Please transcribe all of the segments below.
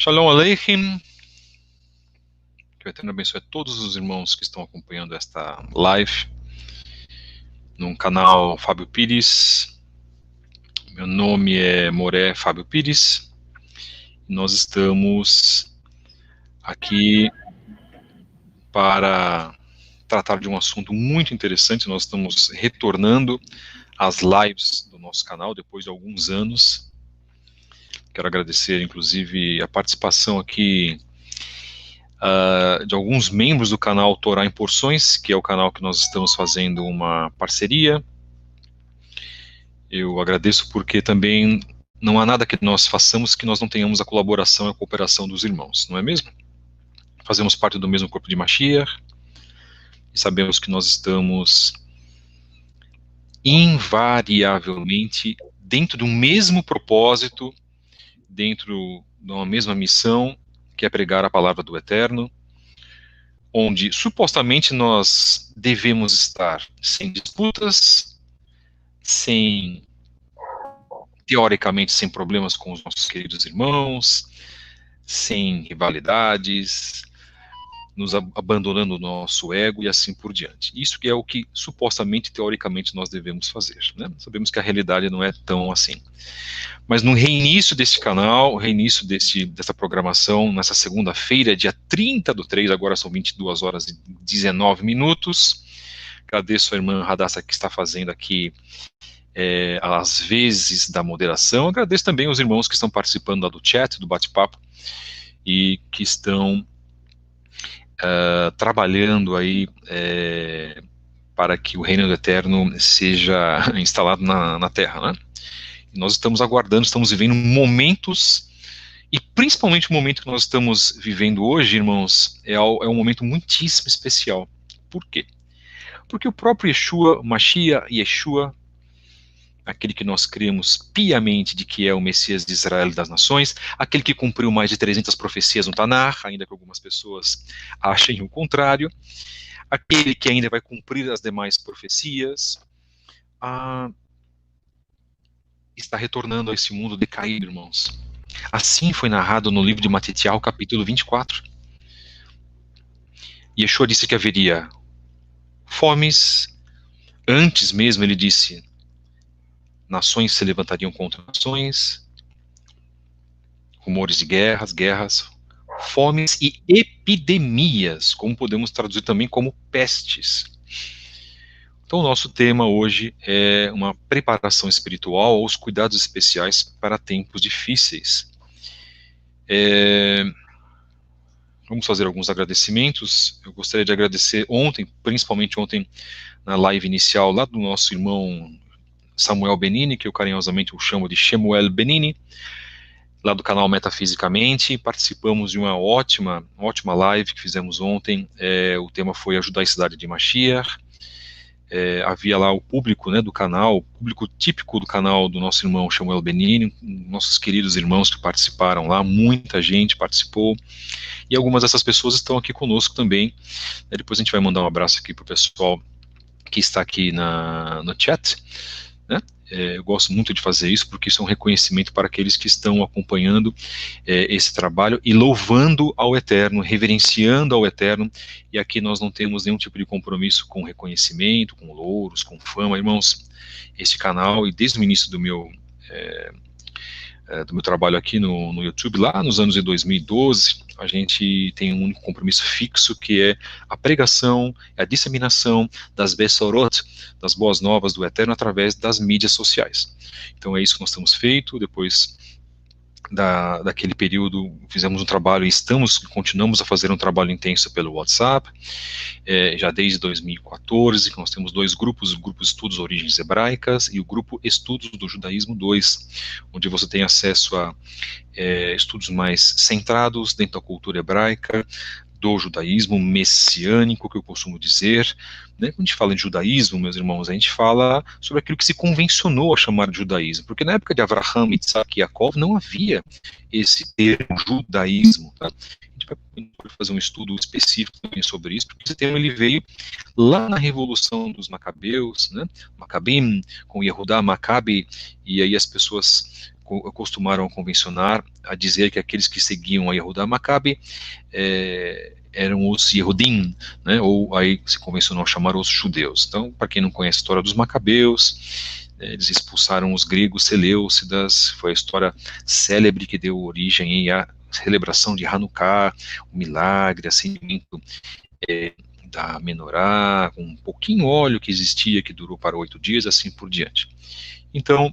Shalom Aleichem, que o Eterno abençoe a todos os irmãos que estão acompanhando esta live no canal Fábio Pires. Meu nome é Moré Fábio Pires e nós estamos aqui para tratar de um assunto muito interessante. Nós estamos retornando às lives do nosso canal depois de alguns anos. Quero agradecer, inclusive, a participação aqui de alguns membros do canal Torá em Porções, que é o canal que nós estamos fazendo uma parceria. Eu agradeço porque também não há nada que nós façamos que nós não tenhamos a colaboração e a cooperação dos irmãos, não é mesmo? Fazemos parte do mesmo corpo de Mashiach e sabemos que nós estamos invariavelmente dentro do mesmo propósito, dentro de uma mesma missão, que é pregar a palavra do Eterno, onde supostamente nós devemos estar sem disputas, teoricamente sem problemas com os nossos queridos irmãos, sem rivalidades, nos abandonando o nosso ego e assim por diante. Isso que é o que supostamente, teoricamente, nós devemos fazer, né? Sabemos que a realidade não é tão assim. Mas no reinício desse canal, reinício dessa programação, nessa segunda-feira, dia 30/3, agora são 22 horas e 19 minutos. Agradeço a irmã Radassa que está fazendo aqui às vezes da moderação. Agradeço também os irmãos que estão participando lá do chat, do bate-papo, e que estão trabalhando aí para que o reino do Eterno seja instalado na Terra, né? E nós estamos aguardando, estamos vivendo momentos, e principalmente o momento que nós estamos vivendo hoje, irmãos, é um momento muitíssimo especial. Por quê? Porque o próprio Yeshua, Mashiach, Yeshua, aquele que nós cremos piamente de que é o Messias de Israel e das nações, aquele que cumpriu mais de 300 profecias no Tanar, ainda que algumas pessoas achem o contrário, aquele que ainda vai cumprir as demais profecias, está retornando a esse mundo decaído, irmãos. Assim foi narrado no livro de Matitial, capítulo 24. Yeshua disse que haveria fomes, antes mesmo ele disse, nações se levantariam contra nações, rumores de guerras, fomes e epidemias, como podemos traduzir também como pestes. Então o nosso tema hoje é uma preparação espiritual aos cuidados especiais para tempos difíceis. Vamos fazer alguns agradecimentos. Eu gostaria de agradecer principalmente ontem, na live inicial lá do nosso irmão Samuel Benini, que eu carinhosamente o chamo de Shemuel Benini, lá do canal Metafisicamente. Participamos de uma ótima live que fizemos ontem. O tema foi a Judaicidade de Mashiach. Havia lá o público, né, do canal, o público típico do canal do nosso irmão Shemuel Benini, nossos queridos irmãos que participaram lá, muita gente participou, e algumas dessas pessoas estão aqui conosco também. Depois a gente vai mandar um abraço aqui para o pessoal que está aqui no chat, né? Eu gosto muito de fazer isso, porque isso é um reconhecimento para aqueles que estão acompanhando esse trabalho e louvando ao Eterno, reverenciando ao Eterno, e aqui nós não temos nenhum tipo de compromisso com reconhecimento, com louros, com fama, irmãos. Este canal, e desde o início do meu trabalho aqui no YouTube, lá nos anos de 2012, a gente tem um único compromisso fixo, que é a pregação, a disseminação das Besorot, das boas novas do Eterno, através das mídias sociais. Então é isso que nós temos feito. Depois daquele período, fizemos um trabalho, e continuamos a fazer um trabalho intenso pelo WhatsApp, já desde 2014, que nós temos dois grupos, o grupo Estudos Origens Hebraicas e o grupo Estudos do Judaísmo 2, onde você tem acesso a estudos mais centrados dentro da cultura hebraica, do judaísmo messiânico, que eu costumo dizer, né? Quando a gente fala de judaísmo, meus irmãos, a gente fala sobre aquilo que se convencionou a chamar de judaísmo, porque na época de Avraham, Isaac e Yaakov não havia esse termo judaísmo, tá? A gente vai fazer um estudo específico também sobre isso, porque esse termo ele veio lá na Revolução dos Macabeus, né? Macabim, com Yehudá Maccabi, e aí as pessoas costumaram convencionar a dizer que aqueles que seguiam a Yehuda Maccabi eram os Yehudim, né, ou aí se convencionou chamar os judeus. Então, para quem não conhece a história dos Macabeus, eles expulsaram os gregos Seleucidas, foi a história célebre que deu origem à celebração de Hanukkah, o milagre, acendimento da menorá, com um pouquinho óleo que existia, que durou para 8 dias, assim por diante. Então,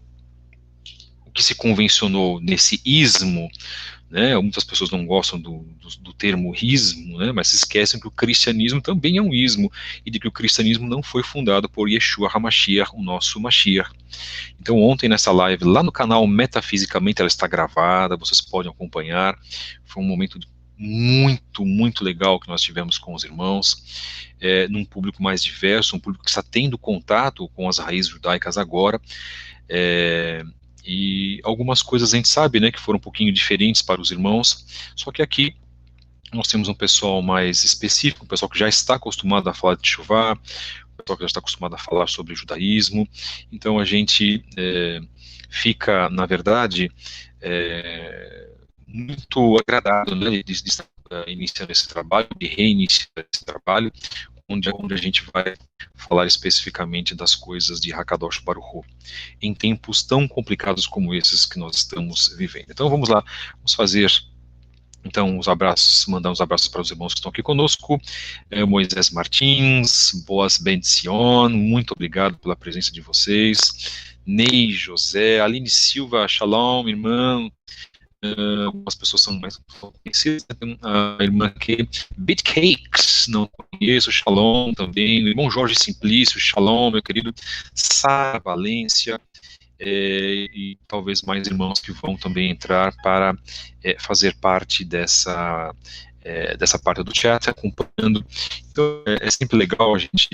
o que se convencionou nesse ismo, né, muitas pessoas não gostam do termo ismo, né, mas se esquecem que o cristianismo também é um ismo, e de que o cristianismo não foi fundado por Yeshua HaMashiach, o nosso Mashiach. Então ontem nessa live, lá no canal Metafisicamente, ela está gravada, vocês podem acompanhar, foi um momento muito, muito legal que nós tivemos com os irmãos, num público mais diverso, um público que está tendo contato com as raízes judaicas agora, e algumas coisas a gente sabe, né, que foram um pouquinho diferentes para os irmãos, só que aqui nós temos um pessoal mais específico, um pessoal que já está acostumado a falar de Teshuvah, um pessoal que já está acostumado a falar sobre judaísmo, então a gente fica, na verdade, muito agradado, né, de estar iniciando esse trabalho, de reiniciar esse trabalho, onde a gente vai falar especificamente das coisas de Hakadosh Baruch Hu, em tempos tão complicados como esses que nós estamos vivendo. Então vamos lá, vamos fazer então os abraços, mandar uns abraços para os irmãos que estão aqui conosco. Moisés Martins, Boas Bendición, muito obrigado pela presença de vocês. Ney José, Aline Silva, Shalom, irmão. Algumas pessoas são mais conhecidas, tem a irmã que Bitcakes, não conheço, Shalom também, o irmão Jorge Simplício, Shalom, meu querido Sara Valência, e talvez mais irmãos que vão também entrar para fazer parte dessa parte do chat, acompanhando. Então é sempre legal a gente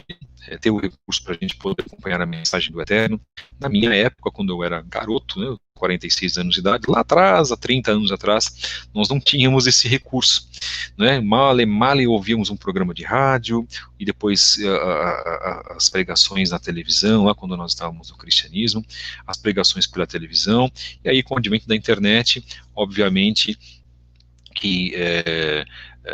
ter o recurso para a gente poder acompanhar a mensagem do Eterno. Na minha época, quando eu era garoto, né, 46 anos de idade, lá atrás, há 30 anos atrás, nós não tínhamos esse recurso, né? Male ouvíamos um programa de rádio, e depois as pregações na televisão, lá quando nós estávamos no cristianismo, as pregações pela televisão, e aí com o advento da internet, obviamente, que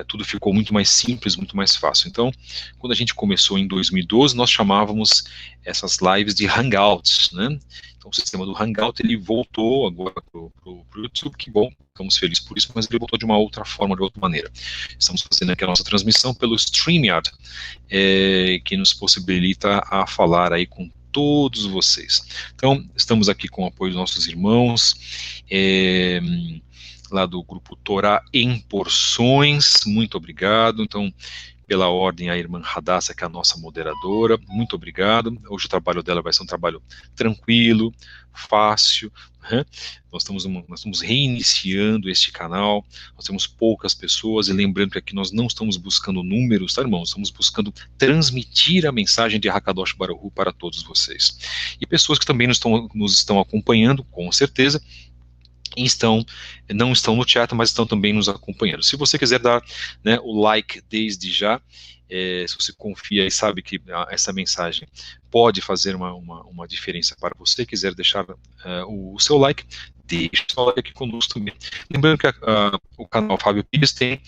tudo ficou muito mais simples, muito mais fácil. Então, quando a gente começou em 2012, nós chamávamos essas lives de Hangouts, né? Então, o sistema do Hangout, ele voltou agora para o YouTube, que bom, estamos felizes por isso, mas ele voltou de uma outra forma, de outra maneira. Estamos fazendo aqui a nossa transmissão pelo StreamYard, que nos possibilita a falar aí com todos vocês. Então, estamos aqui com o apoio dos nossos irmãos, lá do grupo Torá em Porções, muito obrigado. Então, pela ordem, a irmã Hadassah, que é a nossa moderadora, muito obrigado. Hoje o trabalho dela vai ser um trabalho tranquilo, fácil, né? Nós estamos reiniciando este canal, nós temos poucas pessoas, e lembrando que aqui nós não estamos buscando números, tá, irmãos? Estamos buscando transmitir a mensagem de Hakadosh Baruch Hu para todos vocês. E pessoas que também nos estão acompanhando, com certeza, não estão no chat, mas estão também nos acompanhando. Se você quiser dar, né, o like desde já, se você confia e sabe que essa mensagem pode fazer uma diferença para você, quiser deixar o seu like, deixe o seu like aqui conosco também. Lembrando que o canal Fábio Pires tem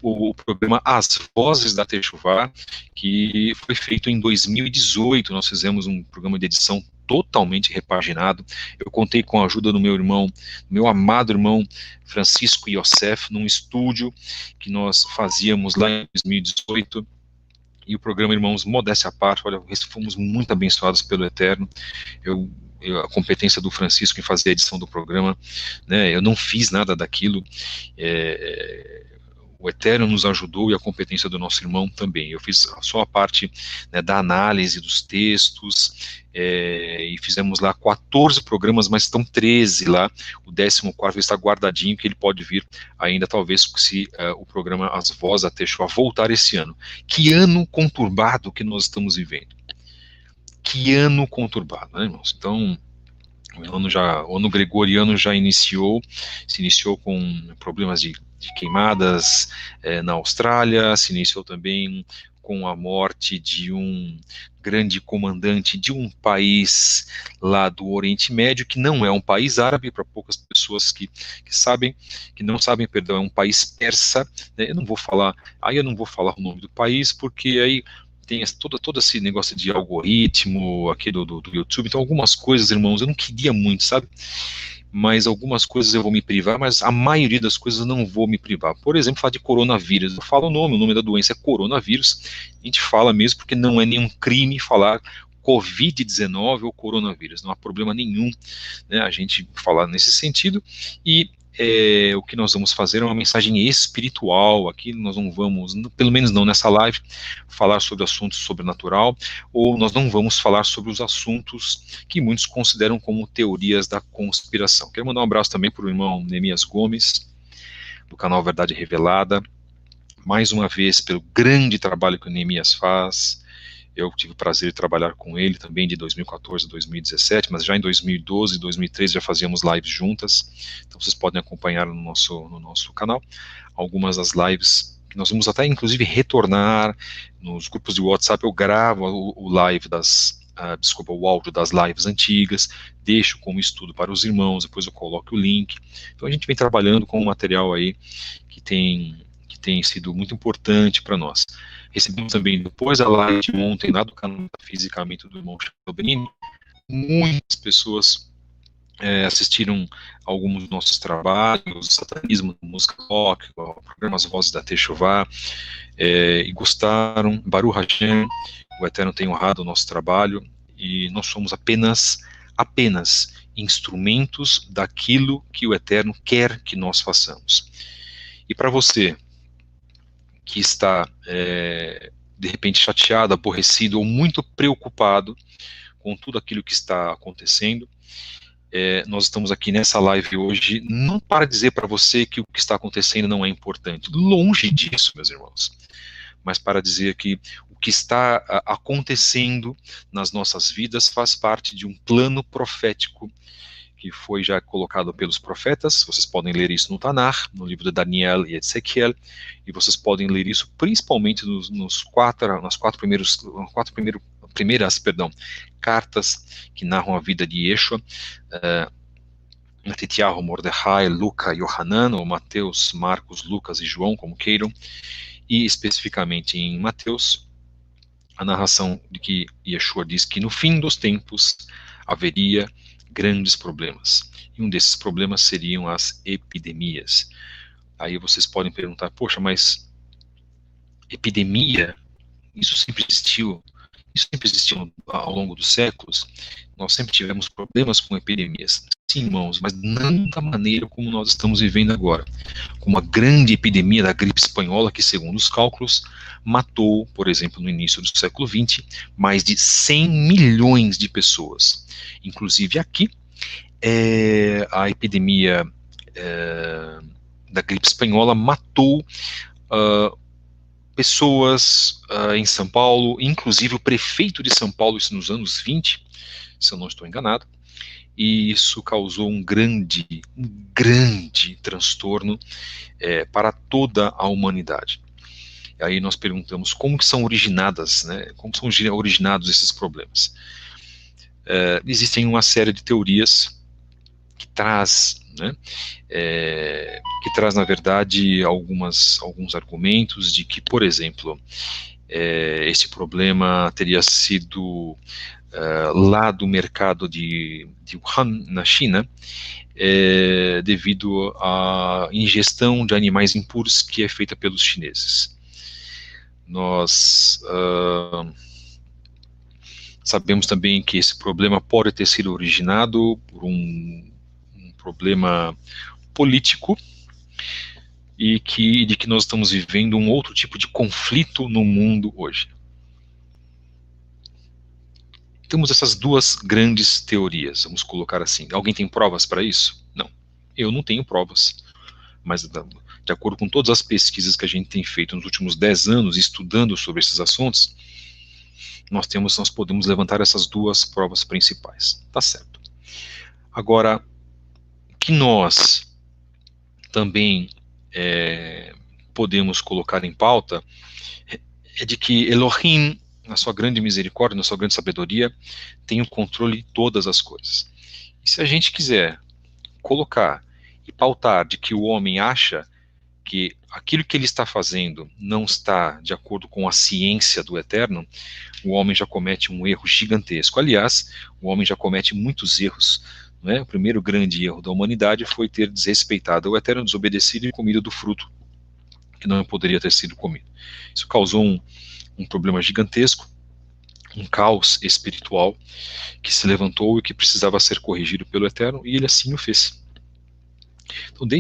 o programa As Vozes da Teshuvah, que foi feito em 2018, nós fizemos um programa de edição totalmente repaginado. Eu contei com a ajuda do meu irmão, meu amado irmão Francisco Yosef, num estúdio que nós fazíamos lá em 2018, e o programa, irmãos, modéstia à parte, olha, fomos muito abençoados pelo Eterno. A competência do Francisco em fazer a edição do programa, né, eu não fiz nada daquilo, o Eterno nos ajudou, e a competência do nosso irmão também. Eu fiz só a parte, né, da análise dos textos, e fizemos lá 14 programas, mas estão 13 lá. O 14º está guardadinho, que ele pode vir ainda, talvez, se o programa As Vozes da Teshuvah voltar esse ano. Que ano conturbado que nós estamos vivendo. Que ano conturbado, né, irmãos? Então, o ano gregoriano já se iniciou com problemas de queimadas na Austrália, se iniciou também com a morte de um grande comandante de um país lá do Oriente Médio, que não é um país árabe, para poucas pessoas que sabem, que não sabem, perdão, é um país persa, né? Eu não vou falar o nome do país, porque aí tem todo esse negócio de algoritmo aqui do YouTube, então algumas coisas, irmãos, eu não queria muito, sabe? Mas algumas coisas eu vou me privar, mas a maioria das coisas eu não vou me privar. Por exemplo, falar de coronavírus. Eu falo o nome da doença é coronavírus. A gente fala mesmo porque não é nenhum crime falar Covid-19 ou coronavírus. Não há problema nenhum, né, a gente falar nesse sentido. E o que nós vamos fazer é uma mensagem espiritual. Aqui nós não vamos, pelo menos não nessa live, falar sobre assuntos sobrenatural, ou nós não vamos falar sobre os assuntos que muitos consideram como teorias da conspiração. Quero mandar um abraço também para o irmão Neemias Gomes, do canal Verdade Revelada, mais uma vez pelo grande trabalho que o Neemias faz. Eu tive o prazer de trabalhar com ele também de 2014 a 2017, mas já em 2012 e 2013 já fazíamos lives juntas, então vocês podem acompanhar no nosso canal algumas das lives que nós vamos até inclusive retornar nos grupos de WhatsApp. Eu gravo o live o áudio das lives antigas, deixo como estudo para os irmãos, depois eu coloco o link. Então a gente vem trabalhando com um material aí que tem sido muito importante para nós. Recebemos também, depois da live de ontem, lá do canal Fisicamente do irmão Charles Benini, muitas pessoas assistiram alguns dos nossos trabalhos, Satanismo, Música Rock, programas Vozes da Techuvá, e gostaram. Baruch Hashem, o Eterno tem honrado o nosso trabalho, e nós somos apenas instrumentos daquilo que o Eterno quer que nós façamos. E para você que está, de repente, chateado, aborrecido ou muito preocupado com tudo aquilo que está acontecendo, nós estamos aqui nessa live hoje, não para dizer para você que o que está acontecendo não é importante, longe disso, meus irmãos, mas para dizer que o que está acontecendo nas nossas vidas faz parte de um plano profético que foi já colocado pelos profetas. Vocês podem ler isso no Tanar, no livro de Daniel e Ezequiel, e vocês podem ler isso principalmente nas quatro primeiras cartas que narram a vida de Yeshua, Matitiahu, Mordecai, Luca, Yohanan, ou Mateus, Marcos, Lucas e João, como queiram, e especificamente em Mateus, a narração de que Yeshua diz que no fim dos tempos haveria grandes problemas. E um desses problemas seriam as epidemias. Aí vocês podem perguntar, poxa, mas epidemia, isso sempre existiu ao longo dos séculos? Nós sempre tivemos problemas com epidemias. Sim, irmãos, mas não da maneira como nós estamos vivendo agora. Com uma grande epidemia da gripe espanhola, que segundo os cálculos, matou, por exemplo, no início do século XX, mais de 100 milhões de pessoas. Inclusive aqui, a epidemia da gripe espanhola matou pessoas em São Paulo, inclusive o prefeito de São Paulo, isso nos anos 20, se eu não estou enganado, e isso causou um grande transtorno para toda a humanidade. E aí nós perguntamos como que são originados esses problemas. Existem uma série de teorias que traz na verdade alguns argumentos de que, por exemplo, esse problema teria sido lá do mercado de Wuhan, na China, devido à ingestão de animais impuros que é feita pelos chineses. Nós sabemos também que esse problema pode ter sido originado por um problema político, e de que nós estamos vivendo um outro tipo de conflito no mundo hoje. Temos essas duas grandes teorias, vamos colocar assim. Alguém tem provas para isso? Não. Eu não tenho provas. Mas, de acordo com todas as pesquisas que a gente tem feito nos últimos 10 anos, estudando sobre esses assuntos, nós podemos levantar essas duas provas principais. Tá certo. Agora, o que nós também podemos colocar em pauta é de que Elohim, na sua grande misericórdia, na sua grande sabedoria, tem o controle de todas as coisas. E se a gente quiser colocar e pautar de que o homem acha que aquilo que ele está fazendo não está de acordo com a ciência do Eterno, o homem já comete um erro gigantesco. Aliás, o homem já comete muitos erros. Não é? O primeiro grande erro da humanidade foi ter desrespeitado o Eterno, desobedecido e comido do fruto que não poderia ter sido comido. Isso causou um problema gigantesco, um caos espiritual que se levantou e que precisava ser corrigido pelo Eterno, e ele assim o fez.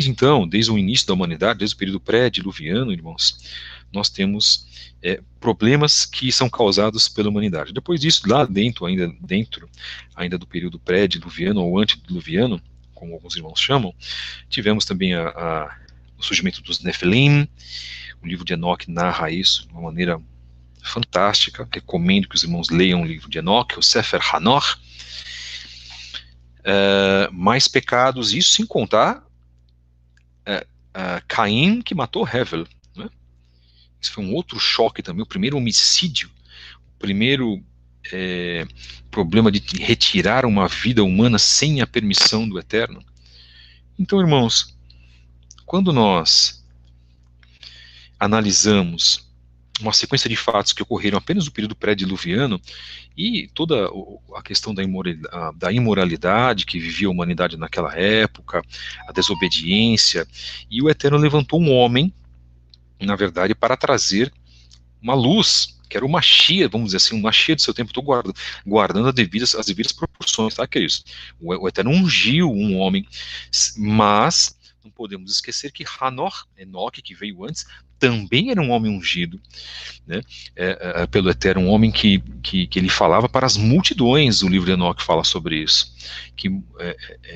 Então, desde o início da humanidade, desde o período pré-diluviano, irmãos, nós temos problemas que são causados pela humanidade. Depois disso, lá dentro ainda do período pré-diluviano ou antediluviano, como alguns irmãos chamam, tivemos também o surgimento dos Nefilim. O livro de Enoque narra isso de uma maneira fantástica. Recomendo que os irmãos leiam o livro de Enoque, o Sefer Hanor. Mais pecados, isso sem contar Caim, que matou Hevel. Né? Isso foi um outro choque também, o primeiro homicídio, o primeiro problema de retirar uma vida humana sem a permissão do Eterno. Então, irmãos, quando nós analisamos uma sequência de fatos que ocorreram apenas no período pré-diluviano e toda a questão da imoralidade que vivia a humanidade naquela época, a desobediência, e o Eterno levantou um homem, na verdade, para trazer uma luz, que era uma Mashiach, vamos dizer assim, uma Mashiach do seu tempo. Estou guardando as devidas proporções, tá, queridos? O Eterno ungiu um homem, mas não podemos esquecer que Enoque, que veio antes, também era um homem ungido, né, pelo Eterno, um homem que ele falava para as multidões. O livro de Enoque fala sobre isso, que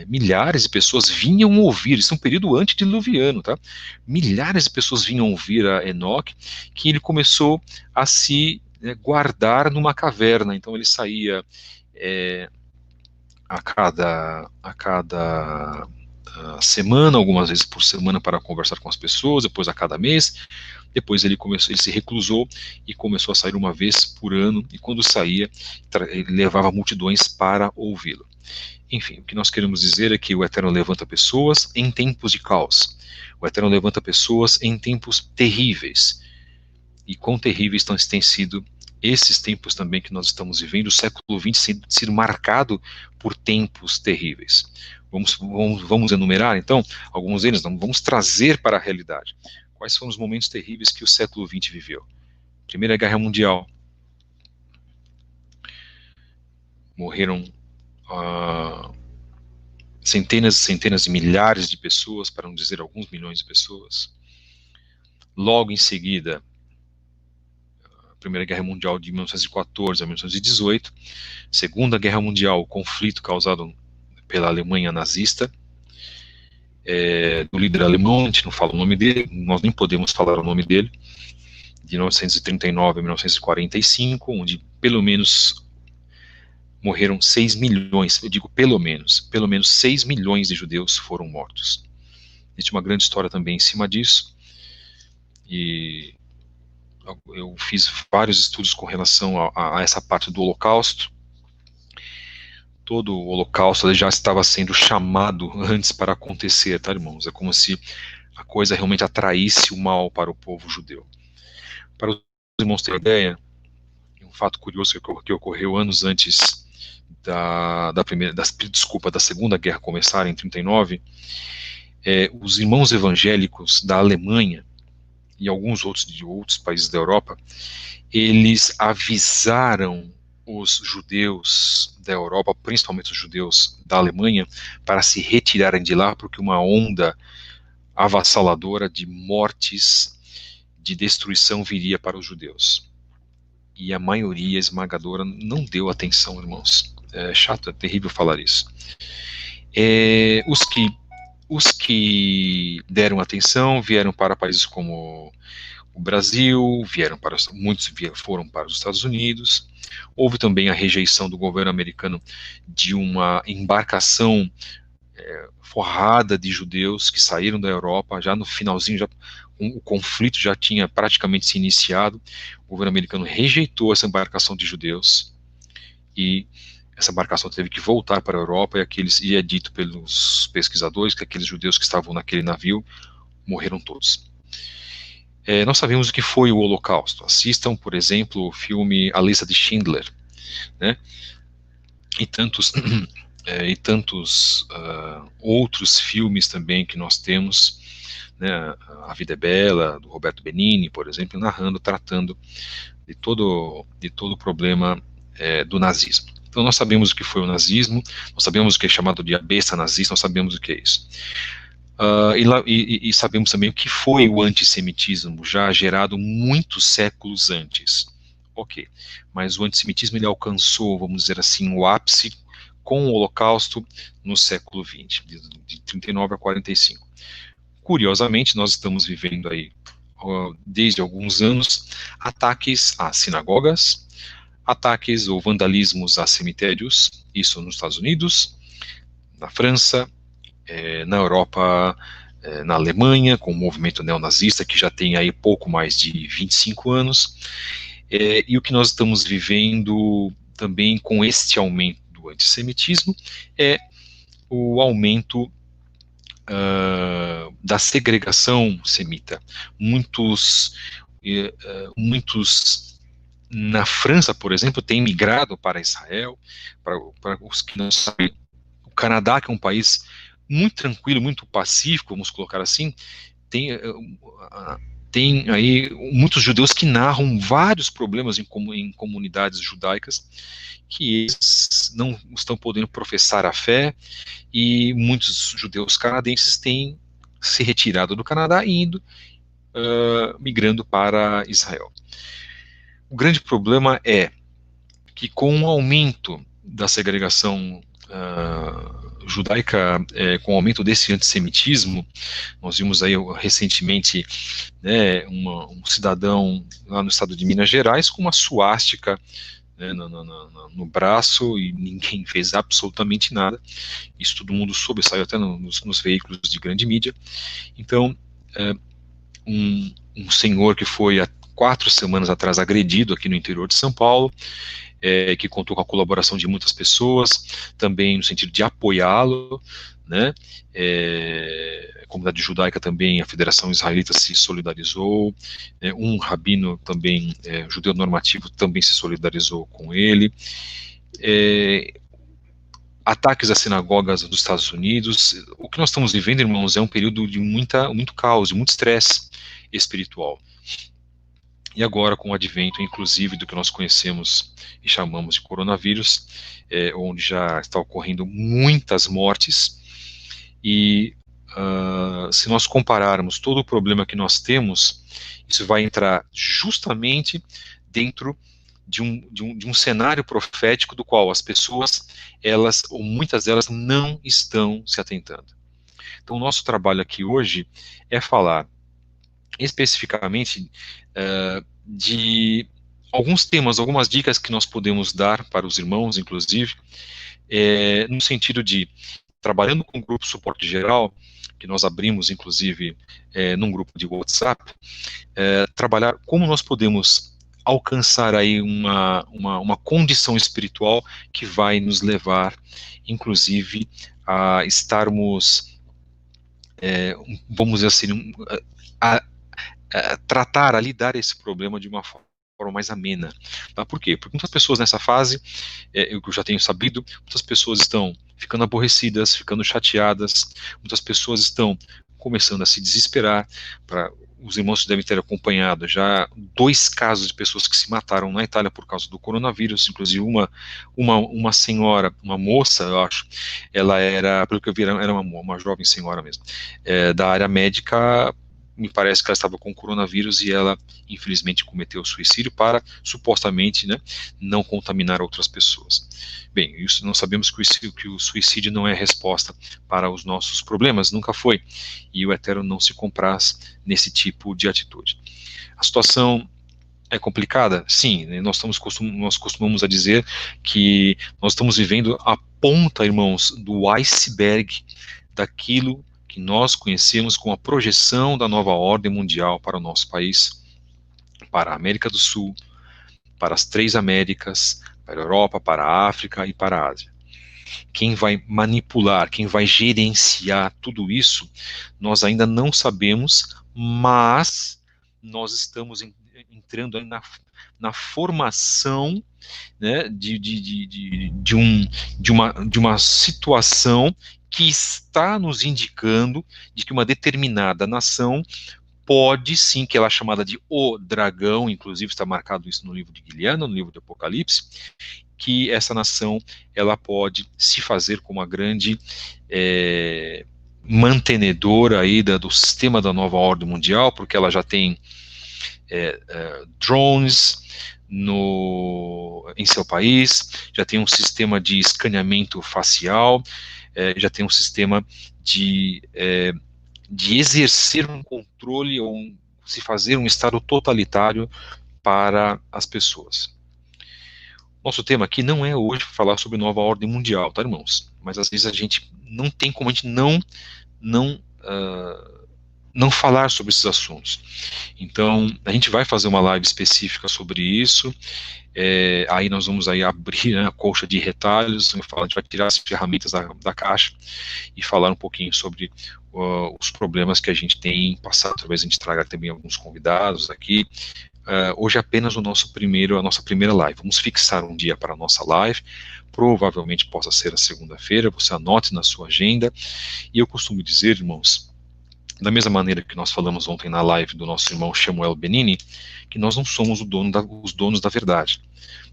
milhares de pessoas vinham ouvir, isso é um período antediluviano, tá? Milhares de pessoas vinham ouvir a Enoque, que ele começou a se guardar numa caverna. Então ele saía a cada semana, algumas vezes por semana, para conversar com as pessoas, depois a cada mês. Depois ele se reclusou e começou a sair uma vez por ano, e quando saía, ele levava multidões para ouvi-lo. Enfim, o que nós queremos dizer é que o Eterno levanta pessoas em tempos de caos. O Eterno levanta pessoas em tempos terríveis. E quão terríveis têm sido esses tempos também que nós estamos vivendo, o século XX tem sido marcado por tempos terríveis. Vamos enumerar, então, alguns deles, vamos trazer para a realidade. Quais foram os momentos terríveis que o século XX viveu? Primeira Guerra Mundial. Morreram centenas e centenas de milhares de pessoas, para não dizer alguns milhões de pessoas. Logo em seguida, a Primeira Guerra Mundial de 1914 a 1918. Segunda Guerra Mundial, o conflito causado pela Alemanha nazista, do líder alemão, a gente não fala o nome dele, nós nem podemos falar o nome dele, de 1939 a 1945, onde pelo menos morreram 6 milhões, eu digo pelo menos 6 milhões de judeus foram mortos. Existe uma grande história também em cima disso, e eu fiz vários estudos com relação a essa parte do Holocausto. Todo o Holocausto já estava sendo chamado antes para acontecer, tá, irmãos? É como se a coisa realmente atraísse o mal para o povo judeu. Para os irmãos terem ideia, um fato curioso que ocorreu anos antes da Segunda Guerra começar, em 1939, os irmãos evangélicos da Alemanha e alguns de outros países da Europa, eles avisaram os judeus da Europa, principalmente os judeus da Alemanha, para se retirarem de lá, porque uma onda avassaladora de mortes, de destruição viria para os judeus. E a maioria esmagadora não deu atenção, irmãos. É chato, é terrível falar isso. Os que deram atenção vieram para países como o Brasil, muitos foram para os Estados Unidos. Houve também a rejeição do governo americano de uma embarcação forrada de judeus que saíram da Europa, já no finalzinho, o conflito já tinha praticamente se iniciado, o governo americano rejeitou essa embarcação de judeus, e essa embarcação teve que voltar para a Europa, e é dito pelos pesquisadores que aqueles judeus que estavam naquele navio morreram todos. Nós sabemos o que foi o Holocausto. Assistam, por exemplo, o filme A Lista de Schindler, né? E tantos outros filmes também que nós temos, né? A Vida é Bela, do Roberto Benigni, por exemplo, tratando de todo o problema do nazismo. Então nós sabemos o que foi o nazismo, nós sabemos o que é chamado de a besta nazista, nós sabemos o que é isso. E sabemos também o que foi o antissemitismo, já gerado muitos séculos antes. Ok, mas o antissemitismo ele alcançou, vamos dizer assim, o ápice com o Holocausto no século XX, de 39 a 45. Curiosamente, nós estamos vivendo aí, desde alguns anos, ataques a sinagogas, ataques ou vandalismos a cemitérios, isso nos Estados Unidos, na França, na Europa, na Alemanha, com o movimento neonazista, que já tem aí pouco mais de 25 anos, e o que nós estamos vivendo também com este aumento do antissemitismo é o aumento da segregação semita. Muitos na França, por exemplo, têm migrado para Israel, para os que não sabem, o Canadá, que é um país muito tranquilo, muito pacífico, vamos colocar assim, tem aí muitos judeus que narram vários problemas em comunidades judaicas, que eles não estão podendo professar a fé, e muitos judeus canadenses têm se retirado do Canadá e indo migrando para Israel. O grande problema é que com o aumento da segregação judaica, com o aumento desse antissemitismo, nós vimos aí recentemente, né, um cidadão lá no estado de Minas Gerais com uma suástica, né, no braço, e ninguém fez absolutamente nada. Isso todo mundo soube, saiu até nos veículos de grande mídia. Então, um senhor que foi há 4 semanas atrás agredido aqui no interior de São Paulo, que contou com a colaboração de muitas pessoas, também no sentido de apoiá-lo, né? A comunidade judaica também, a Federação Israelita se solidarizou, um rabino também, judeu normativo, também se solidarizou com ele. Ataques às sinagogas dos Estados Unidos. O que nós estamos vivendo, irmãos, é um período de muito caos, de muito estresse espiritual. E agora, com o advento, inclusive, do que nós conhecemos e chamamos de coronavírus, onde já está ocorrendo muitas mortes, e se nós compararmos todo o problema que nós temos, isso vai entrar justamente dentro de um cenário profético do qual as pessoas, ou muitas delas, não estão se atentando. Então, o nosso trabalho aqui hoje é falar especificamente de alguns temas, algumas dicas que nós podemos dar para os irmãos, inclusive, no sentido de, trabalhando com o grupo suporte geral, que nós abrimos, inclusive, num grupo de WhatsApp, trabalhar como nós podemos alcançar aí uma condição espiritual que vai nos levar, inclusive, a estarmos, vamos dizer assim, a tratar, a lidar esse problema de uma forma mais amena. Tá? Por quê? Porque muitas pessoas nessa fase, eu já tenho sabido, muitas pessoas estão ficando aborrecidas, ficando chateadas, muitas pessoas estão começando a se desesperar. Os irmãos devem ter acompanhado já 2 casos de pessoas que se mataram na Itália por causa do coronavírus, inclusive uma senhora, uma moça, eu acho, ela era, pelo que eu vi, era uma jovem senhora mesmo, da área médica. Me parece que ela estava com coronavírus e ela, infelizmente, cometeu suicídio para, supostamente, né, não contaminar outras pessoas. Bem, isso, nós sabemos que o suicídio não é resposta para os nossos problemas, nunca foi, e o Eterno não se compraz nesse tipo de atitude. A situação É complicada? Sim, né? Nós costumamos a dizer que nós estamos vivendo a ponta, irmãos, do iceberg daquilo que nós conhecemos como a projeção da nova ordem mundial para o nosso país, para a América do Sul, para as três Américas, para a Europa, para a África e para a Ásia. Quem vai manipular, quem vai gerenciar tudo isso, nós ainda não sabemos, mas nós estamos entrando aí na formação, né, de uma situação que está nos indicando de que uma determinada nação pode sim, que ela é chamada de o dragão, inclusive está marcado isso no livro de Guilherme, no livro do Apocalipse, que essa nação ela pode se fazer como uma grande mantenedora aí do sistema da nova ordem mundial, porque ela já tem drones em seu país, já tem um sistema de escaneamento facial, já tem um sistema de exercer um controle ou se fazer um estado totalitário para as pessoas. Nosso tema aqui não é hoje falar sobre nova ordem mundial, tá, irmãos? Mas às vezes a gente não tem como a gente não falar sobre esses assuntos. Então, a gente vai fazer uma live específica sobre isso. Aí nós vamos aí abrir, né, a colcha de retalhos. A gente vai tirar as ferramentas da caixa e falar um pouquinho sobre os problemas que a gente tem passado. Talvez a gente traga também alguns convidados aqui. Hoje é apenas a nossa primeira live. Vamos fixar um dia para a nossa live, provavelmente possa ser a segunda-feira, você anote na sua agenda, e eu costumo dizer, irmãos, da mesma maneira que nós falamos ontem na live do nosso irmão Samuel Benini, que nós não somos os donos da verdade.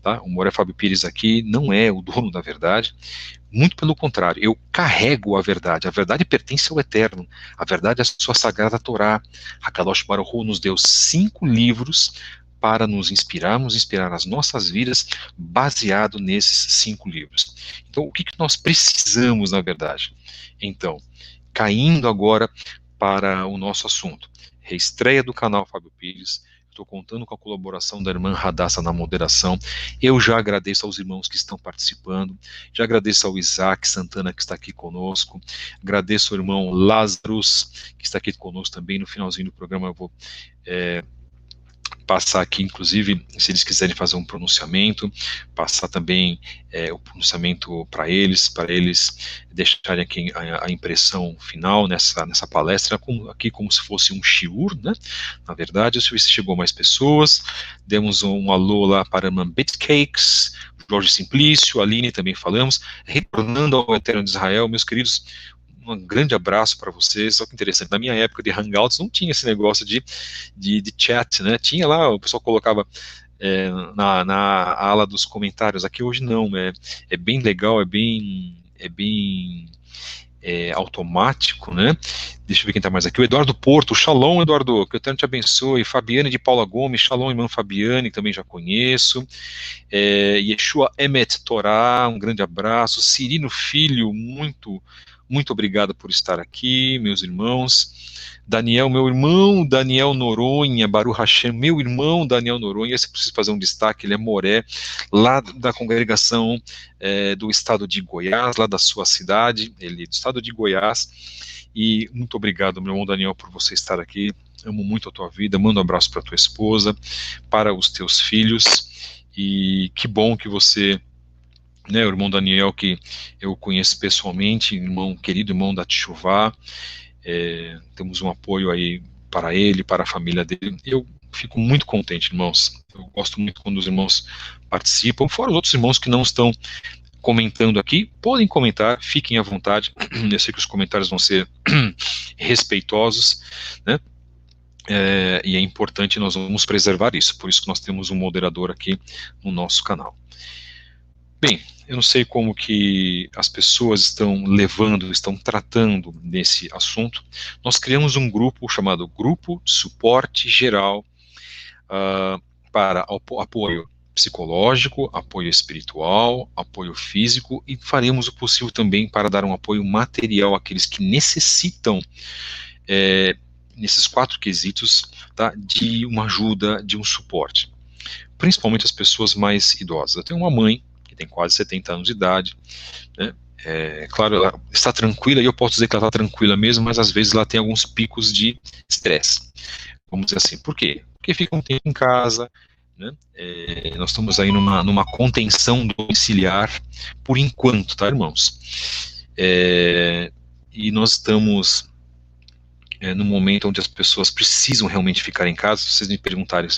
Tá? O Moré Fábio Pires aqui não é o dono da verdade, muito pelo contrário, eu carrego a verdade pertence ao Eterno, a verdade é a sua sagrada Torá. HaKadosh Baruch Hu nos deu 5 livros para nos inspirar as nossas vidas baseado nesses 5 livros. Então, o que nós precisamos, na verdade? Então, caindo agora para o nosso assunto, reestreia do canal Fábio Pires. Estou contando com a colaboração da irmã Radassa na moderação. Eu já agradeço aos irmãos que estão participando, já agradeço ao Isaac Santana que está aqui conosco, agradeço ao irmão Lazarus que está aqui conosco também. No finalzinho do programa eu vou passar aqui, inclusive, se eles quiserem fazer um pronunciamento, passar também o pronunciamento para eles deixarem aqui a impressão final nessa palestra, aqui como se fosse um shiur, né? Na verdade, deixa eu ver se chegou mais pessoas. Demos um alô lá para a irmã Bitcakes, Jorge Simplício, Aline também falamos, retornando ao Eterno de Israel, meus queridos. Um grande abraço para vocês. Só que interessante, na minha época de Hangouts não tinha esse negócio de chat, né? Tinha lá, o pessoal colocava na ala dos comentários. Aqui hoje não, é bem legal, é bem automático, né? Deixa eu ver quem está mais aqui. O Eduardo Porto, Shalom, Eduardo, que o Eterno te abençoe. Fabiane de Paula Gomes, Shalom, irmã Fabiane, também já conheço. Yeshua Emet Torá, um grande abraço. Cirino Filho, muito obrigado por estar aqui, meus irmãos. Daniel, meu irmão, Daniel Noronha, Baruch Hashem, meu irmão Daniel Noronha, esse preciso fazer um destaque, ele é moré, lá da congregação do estado de Goiás, lá da sua cidade, ele é do estado de Goiás, e muito obrigado, meu irmão Daniel, por você estar aqui. Amo muito a tua vida, mando um abraço para tua esposa, para os teus filhos, e que bom que você... Né, o irmão Daniel, que eu conheço pessoalmente, querido irmão da Tchuvá, temos um apoio aí para ele, para a família dele. Eu fico muito contente, irmãos. Eu gosto muito quando os irmãos participam, fora os outros irmãos que não estão comentando aqui, podem comentar, fiquem à vontade. Eu sei que os comentários vão ser respeitosos, né? E é importante, nós vamos preservar isso, por isso que nós temos um moderador aqui no nosso canal. Bem, eu não sei como que as pessoas estão tratando desse assunto. Nós criamos um grupo chamado Grupo de Suporte Geral para apoio psicológico, apoio espiritual, apoio físico, e faremos o possível também para dar um apoio material àqueles que necessitam, nesses 4 quesitos, tá, de uma ajuda, de um suporte. principalmente as pessoas mais idosas. Eu tenho uma mãe que tem quase 70 anos de idade, né? Claro, ela está tranquila, e eu posso dizer que ela está tranquila mesmo, mas às vezes ela tem alguns picos de estresse. Vamos dizer assim. Por quê? Porque fica um tempo em casa, né? Nós estamos aí numa contenção domiciliar por enquanto, tá, irmãos? E nós estamos no momento onde as pessoas precisam realmente ficar em casa. Se vocês me perguntarem,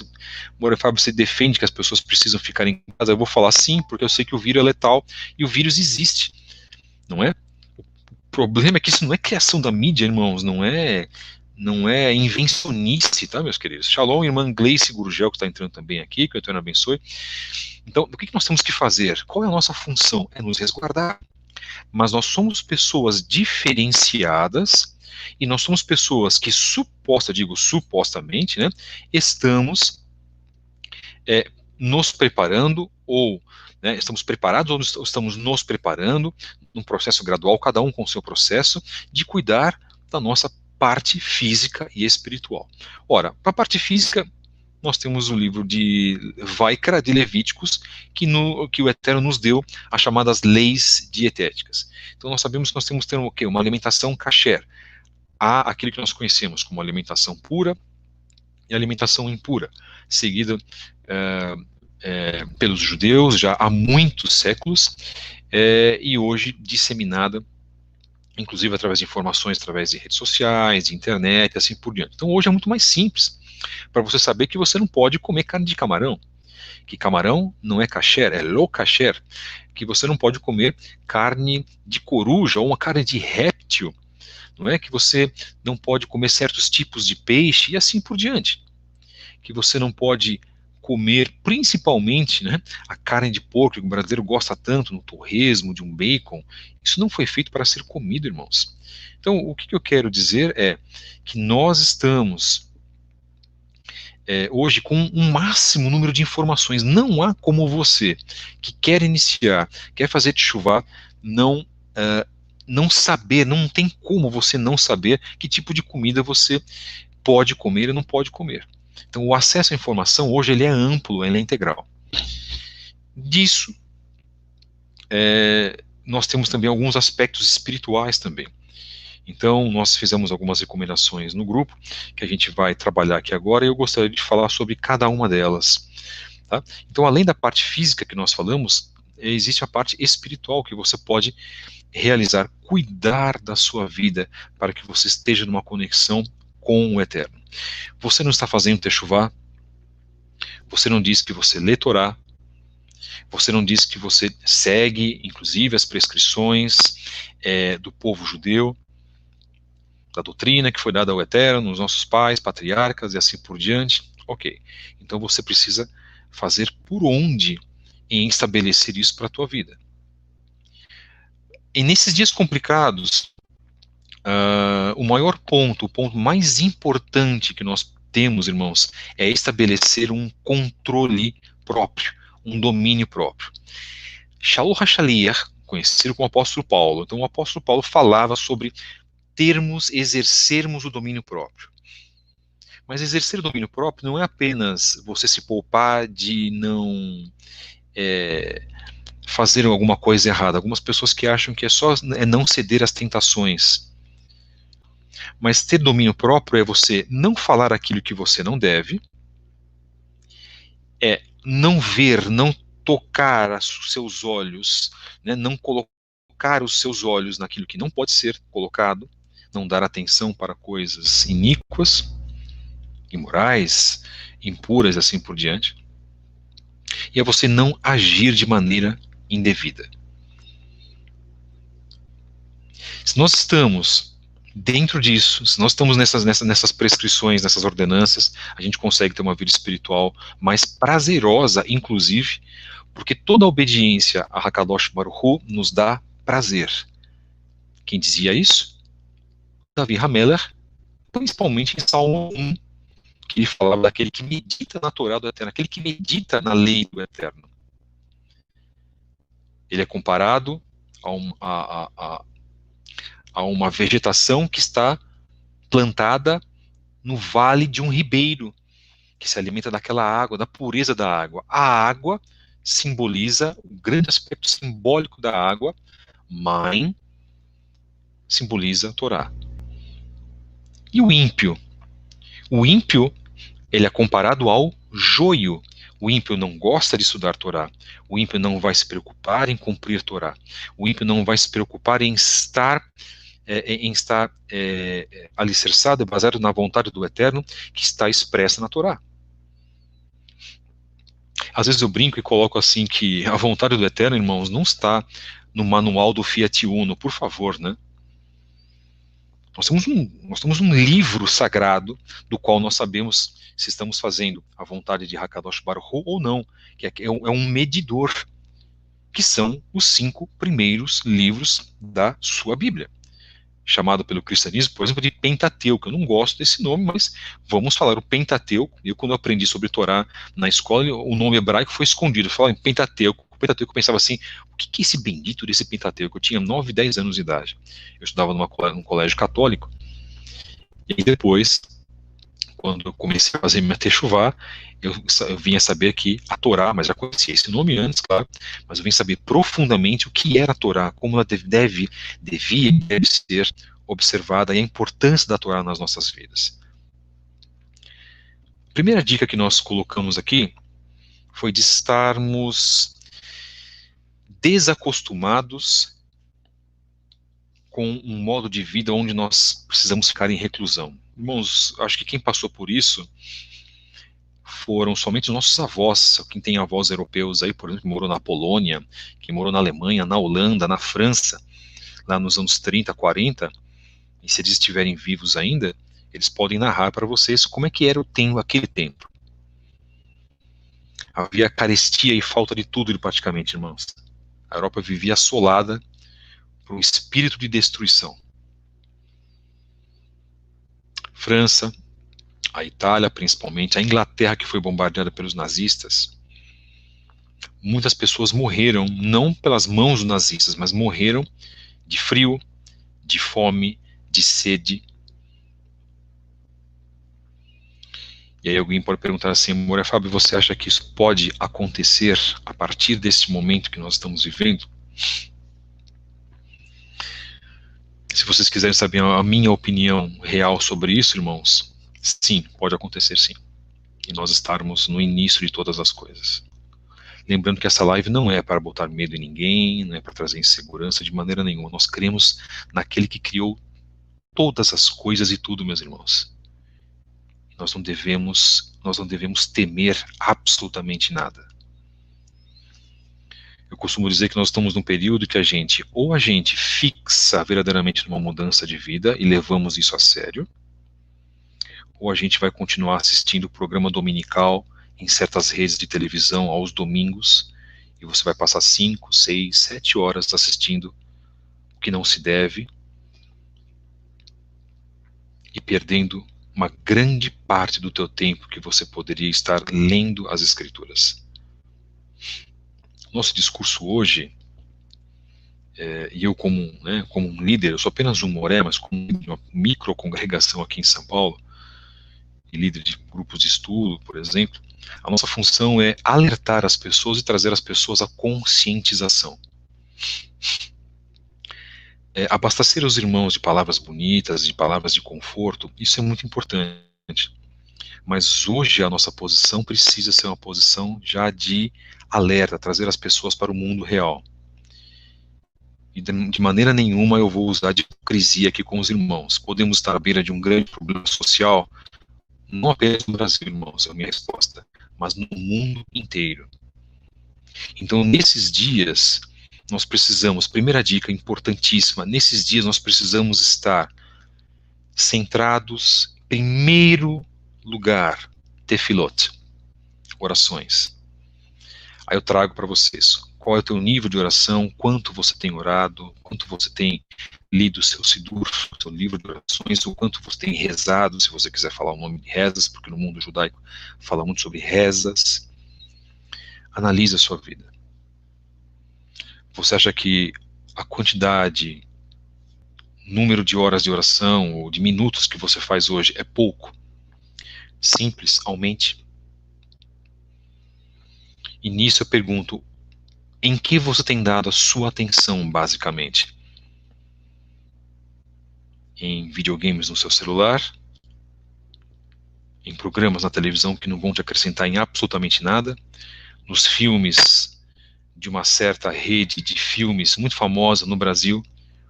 Moura Fábio, você defende que as pessoas precisam ficar em casa? Eu vou falar sim, porque eu sei que o vírus é letal e o vírus existe, não é? O problema é que isso não é criação da mídia, irmãos, não é invencionice, tá, meus queridos? Shalom, irmã Gleice Gurgel, que está entrando também aqui, que o Eterno abençoe. Então, o que nós temos que fazer? Qual é a nossa função? É nos resguardar. Mas nós somos pessoas diferenciadas, e nós somos pessoas que supostamente, né, estamos nos preparando, ou estamos preparados, ou estamos nos preparando, num processo gradual, cada um com o seu processo, de cuidar da nossa parte física e espiritual. Ora, para a parte física, nós temos o livro de Vaikra, de Levíticos, que o Eterno nos deu as chamadas leis dietéticas. Então nós sabemos que nós temos que ter o quê? Uma alimentação kasher. Há aquilo que nós conhecemos como alimentação pura e alimentação impura, seguida pelos judeus já há muitos séculos, e hoje disseminada, inclusive através de informações, através de redes sociais, de internet, assim por diante. Então hoje é muito mais simples para você saber que você não pode comer carne de camarão, que camarão não é kasher, é lo kasher, que você não pode comer carne de coruja ou uma carne de réptil, não é? Que você não pode comer certos tipos de peixe e assim por diante, que você não pode comer principalmente, né, a carne de porco, que o brasileiro gosta tanto, no torresmo, de um bacon. Isso não foi feito para ser comido, irmãos. Então, o que eu quero dizer é que nós estamos hoje com um máximo número de informações. Não há como você, que quer iniciar, quer fazer teshuvá, não saber, não tem como você não saber que tipo de comida você pode comer e não pode comer. Então o acesso à informação hoje ele é amplo, ele é integral. Disso, nós temos também alguns aspectos espirituais também. Então nós fizemos algumas recomendações no grupo, que a gente vai trabalhar aqui agora, e eu gostaria de falar sobre cada uma delas. Tá? Então além da parte física que nós falamos, existe a parte espiritual que você pode realizar, cuidar da sua vida, para que você esteja numa conexão com o Eterno. Você não está fazendo teshuvá, você não diz que você lê Torá, você não diz que você segue, inclusive, as prescrições do povo judeu, da doutrina que foi dada ao Eterno, nos nossos pais, patriarcas e assim por diante. Ok, então você precisa fazer por onde em estabelecer isso para a tua vida. E nesses dias complicados, o maior ponto, o ponto mais importante que nós temos, irmãos, é estabelecer um controle próprio, um domínio próprio. Shaul HaShaliach, conhecido como apóstolo Paulo, então o apóstolo Paulo falava sobre exercermos o domínio próprio. Mas exercer o domínio próprio não é apenas você se poupar de não fazer alguma coisa errada. Algumas pessoas que acham que é só não ceder às tentações. Mas ter domínio próprio é você não falar aquilo que você não deve, é não ver, não tocar os seus olhos, né, não colocar os seus olhos naquilo que não pode ser colocado, não dar atenção para coisas iníquas, imorais, impuras, assim por diante. E é você não agir de maneira indevida. Se nós estamos dentro disso, se nós estamos nessas prescrições, nessas ordenanças, a gente consegue ter uma vida espiritual mais prazerosa, inclusive, porque toda a obediência a Hakadosh Baruch Hu nos dá prazer. Quem dizia isso? Davi Hameler, principalmente em Salmo 1, que ele falava daquele que medita na Torá do Eterno, aquele que medita na lei do Eterno. Ele é comparado a uma vegetação que está plantada no vale de um ribeiro, que se alimenta daquela água, da pureza da água. A água simboliza o grande aspecto simbólico da água. Mãe simboliza a Torá. E o ímpio? O ímpio, ele é comparado ao joio. O ímpio não gosta de estudar Torá. O ímpio não vai se preocupar em cumprir Torá. O ímpio não vai se preocupar em estar alicerçado, baseado na vontade do Eterno, que está expressa na Torá. Às vezes eu brinco e coloco assim que a vontade do Eterno, irmãos, não está no manual do Fiat Uno, por favor, né? Nós temos um livro sagrado do qual nós sabemos se estamos fazendo a vontade de Hakadosh Baruch Hu ou não, que é um medidor, que são os 5 primeiros livros da sua Bíblia, chamado pelo cristianismo, por exemplo, de Pentateuco. Eu não gosto desse nome, mas vamos falar o Pentateuco. Eu, quando aprendi sobre Torá na escola, o nome hebraico foi escondido. Eu falava em Pentateuco. O Pentateuco, eu pensava assim, o que é esse bendito desse Pentateuco? Eu tinha 9, 10 anos de idade. Eu estudava num colégio católico. E aí depois, quando eu comecei a fazer minha techuvá, eu vinha saber que a Torá, mas já conhecia esse nome antes, claro, mas eu vim saber profundamente o que era a Torá, como ela deve ser observada e a importância da Torá nas nossas vidas. A primeira dica que nós colocamos aqui foi de estarmos desacostumados com um modo de vida onde nós precisamos ficar em reclusão. Irmãos, acho que quem passou por isso foram somente os nossos avós. Quem tem avós europeus aí, por exemplo, que morou na Polônia, que morou na Alemanha, na Holanda, na França, lá nos anos 30, 40, e se eles estiverem vivos ainda, eles podem narrar para vocês como é que era aquele tempo. Havia carestia e falta de tudo, praticamente, irmãos. A Europa vivia assolada por um espírito de destruição. França, a Itália principalmente, a Inglaterra, que foi bombardeada pelos nazistas, muitas pessoas morreram, não pelas mãos dos nazistas, mas morreram de frio, de fome, de sede. E aí alguém pode perguntar assim, Moura Fábio, você acha que isso pode acontecer a partir desse momento que nós estamos vivendo? Se vocês quiserem saber a minha opinião real sobre isso, irmãos, sim, pode acontecer sim. E nós estarmos no início de todas as coisas. Lembrando que essa live não é para botar medo em ninguém, não é para trazer insegurança de maneira nenhuma. Nós cremos naquele que criou todas as coisas e tudo, meus irmãos. Nós não devemos temer absolutamente nada. Eu costumo dizer que nós estamos num período que a gente fixa verdadeiramente numa mudança de vida e levamos isso a sério, ou a gente vai continuar assistindo o programa dominical em certas redes de televisão aos domingos, e você vai passar 5, 6, 7 horas assistindo o que não se deve, e perdendo uma grande parte do teu tempo que você poderia estar lendo as Escrituras. Nosso discurso hoje, e eu como um líder, eu sou apenas um Moré, mas como uma microcongregação aqui em São Paulo, e líder de grupos de estudo, por exemplo, a nossa função é alertar as pessoas e trazer as pessoas à conscientização. Abastecer os irmãos de palavras bonitas, de palavras de conforto, isso é muito importante. Mas hoje a nossa posição precisa ser uma posição já de alerta, trazer as pessoas para o mundo real. E de maneira nenhuma eu vou usar de hipocrisia aqui com os irmãos. Podemos estar à beira de um grande problema social, não apenas no Brasil, irmãos, é a minha resposta, mas no mundo inteiro. Então, nesses dias, nós precisamos, primeira dica importantíssima, nesses dias nós precisamos estar centrados, em primeiro lugar, tefilot, orações. Aí eu trago para vocês, qual é o teu nível de oração, quanto você tem orado, quanto você tem lido o seu Sidur, o seu livro de orações, o quanto você tem rezado, se você quiser falar o nome de rezas, porque no mundo judaico fala muito sobre rezas. Analise a sua vida. Você acha que a quantidade, número de horas de oração, ou de minutos que você faz hoje é pouco? Simples, aumente. E nisso eu pergunto, em que você tem dado a sua atenção, basicamente? Em videogames no seu celular? Em programas na televisão que não vão te acrescentar em absolutamente nada? Nos filmes de uma certa rede de filmes muito famosa no Brasil,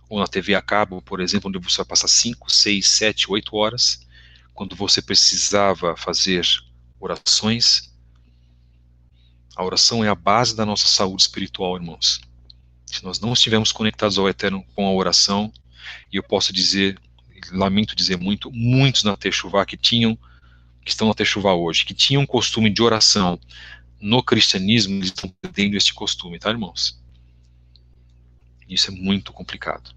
ou na TV a cabo, por exemplo, onde você vai passar 5, 6, 7, 8 horas, quando você precisava fazer orações? A oração é a base da nossa saúde espiritual, irmãos. Se nós não estivermos conectados ao Eterno com a oração, e eu posso dizer, lamento dizer muito, muitos na Techuvá que estão na Techuvá hoje, que tinham costume de oração no cristianismo, eles estão perdendo este costume, tá, irmãos? Isso é muito complicado.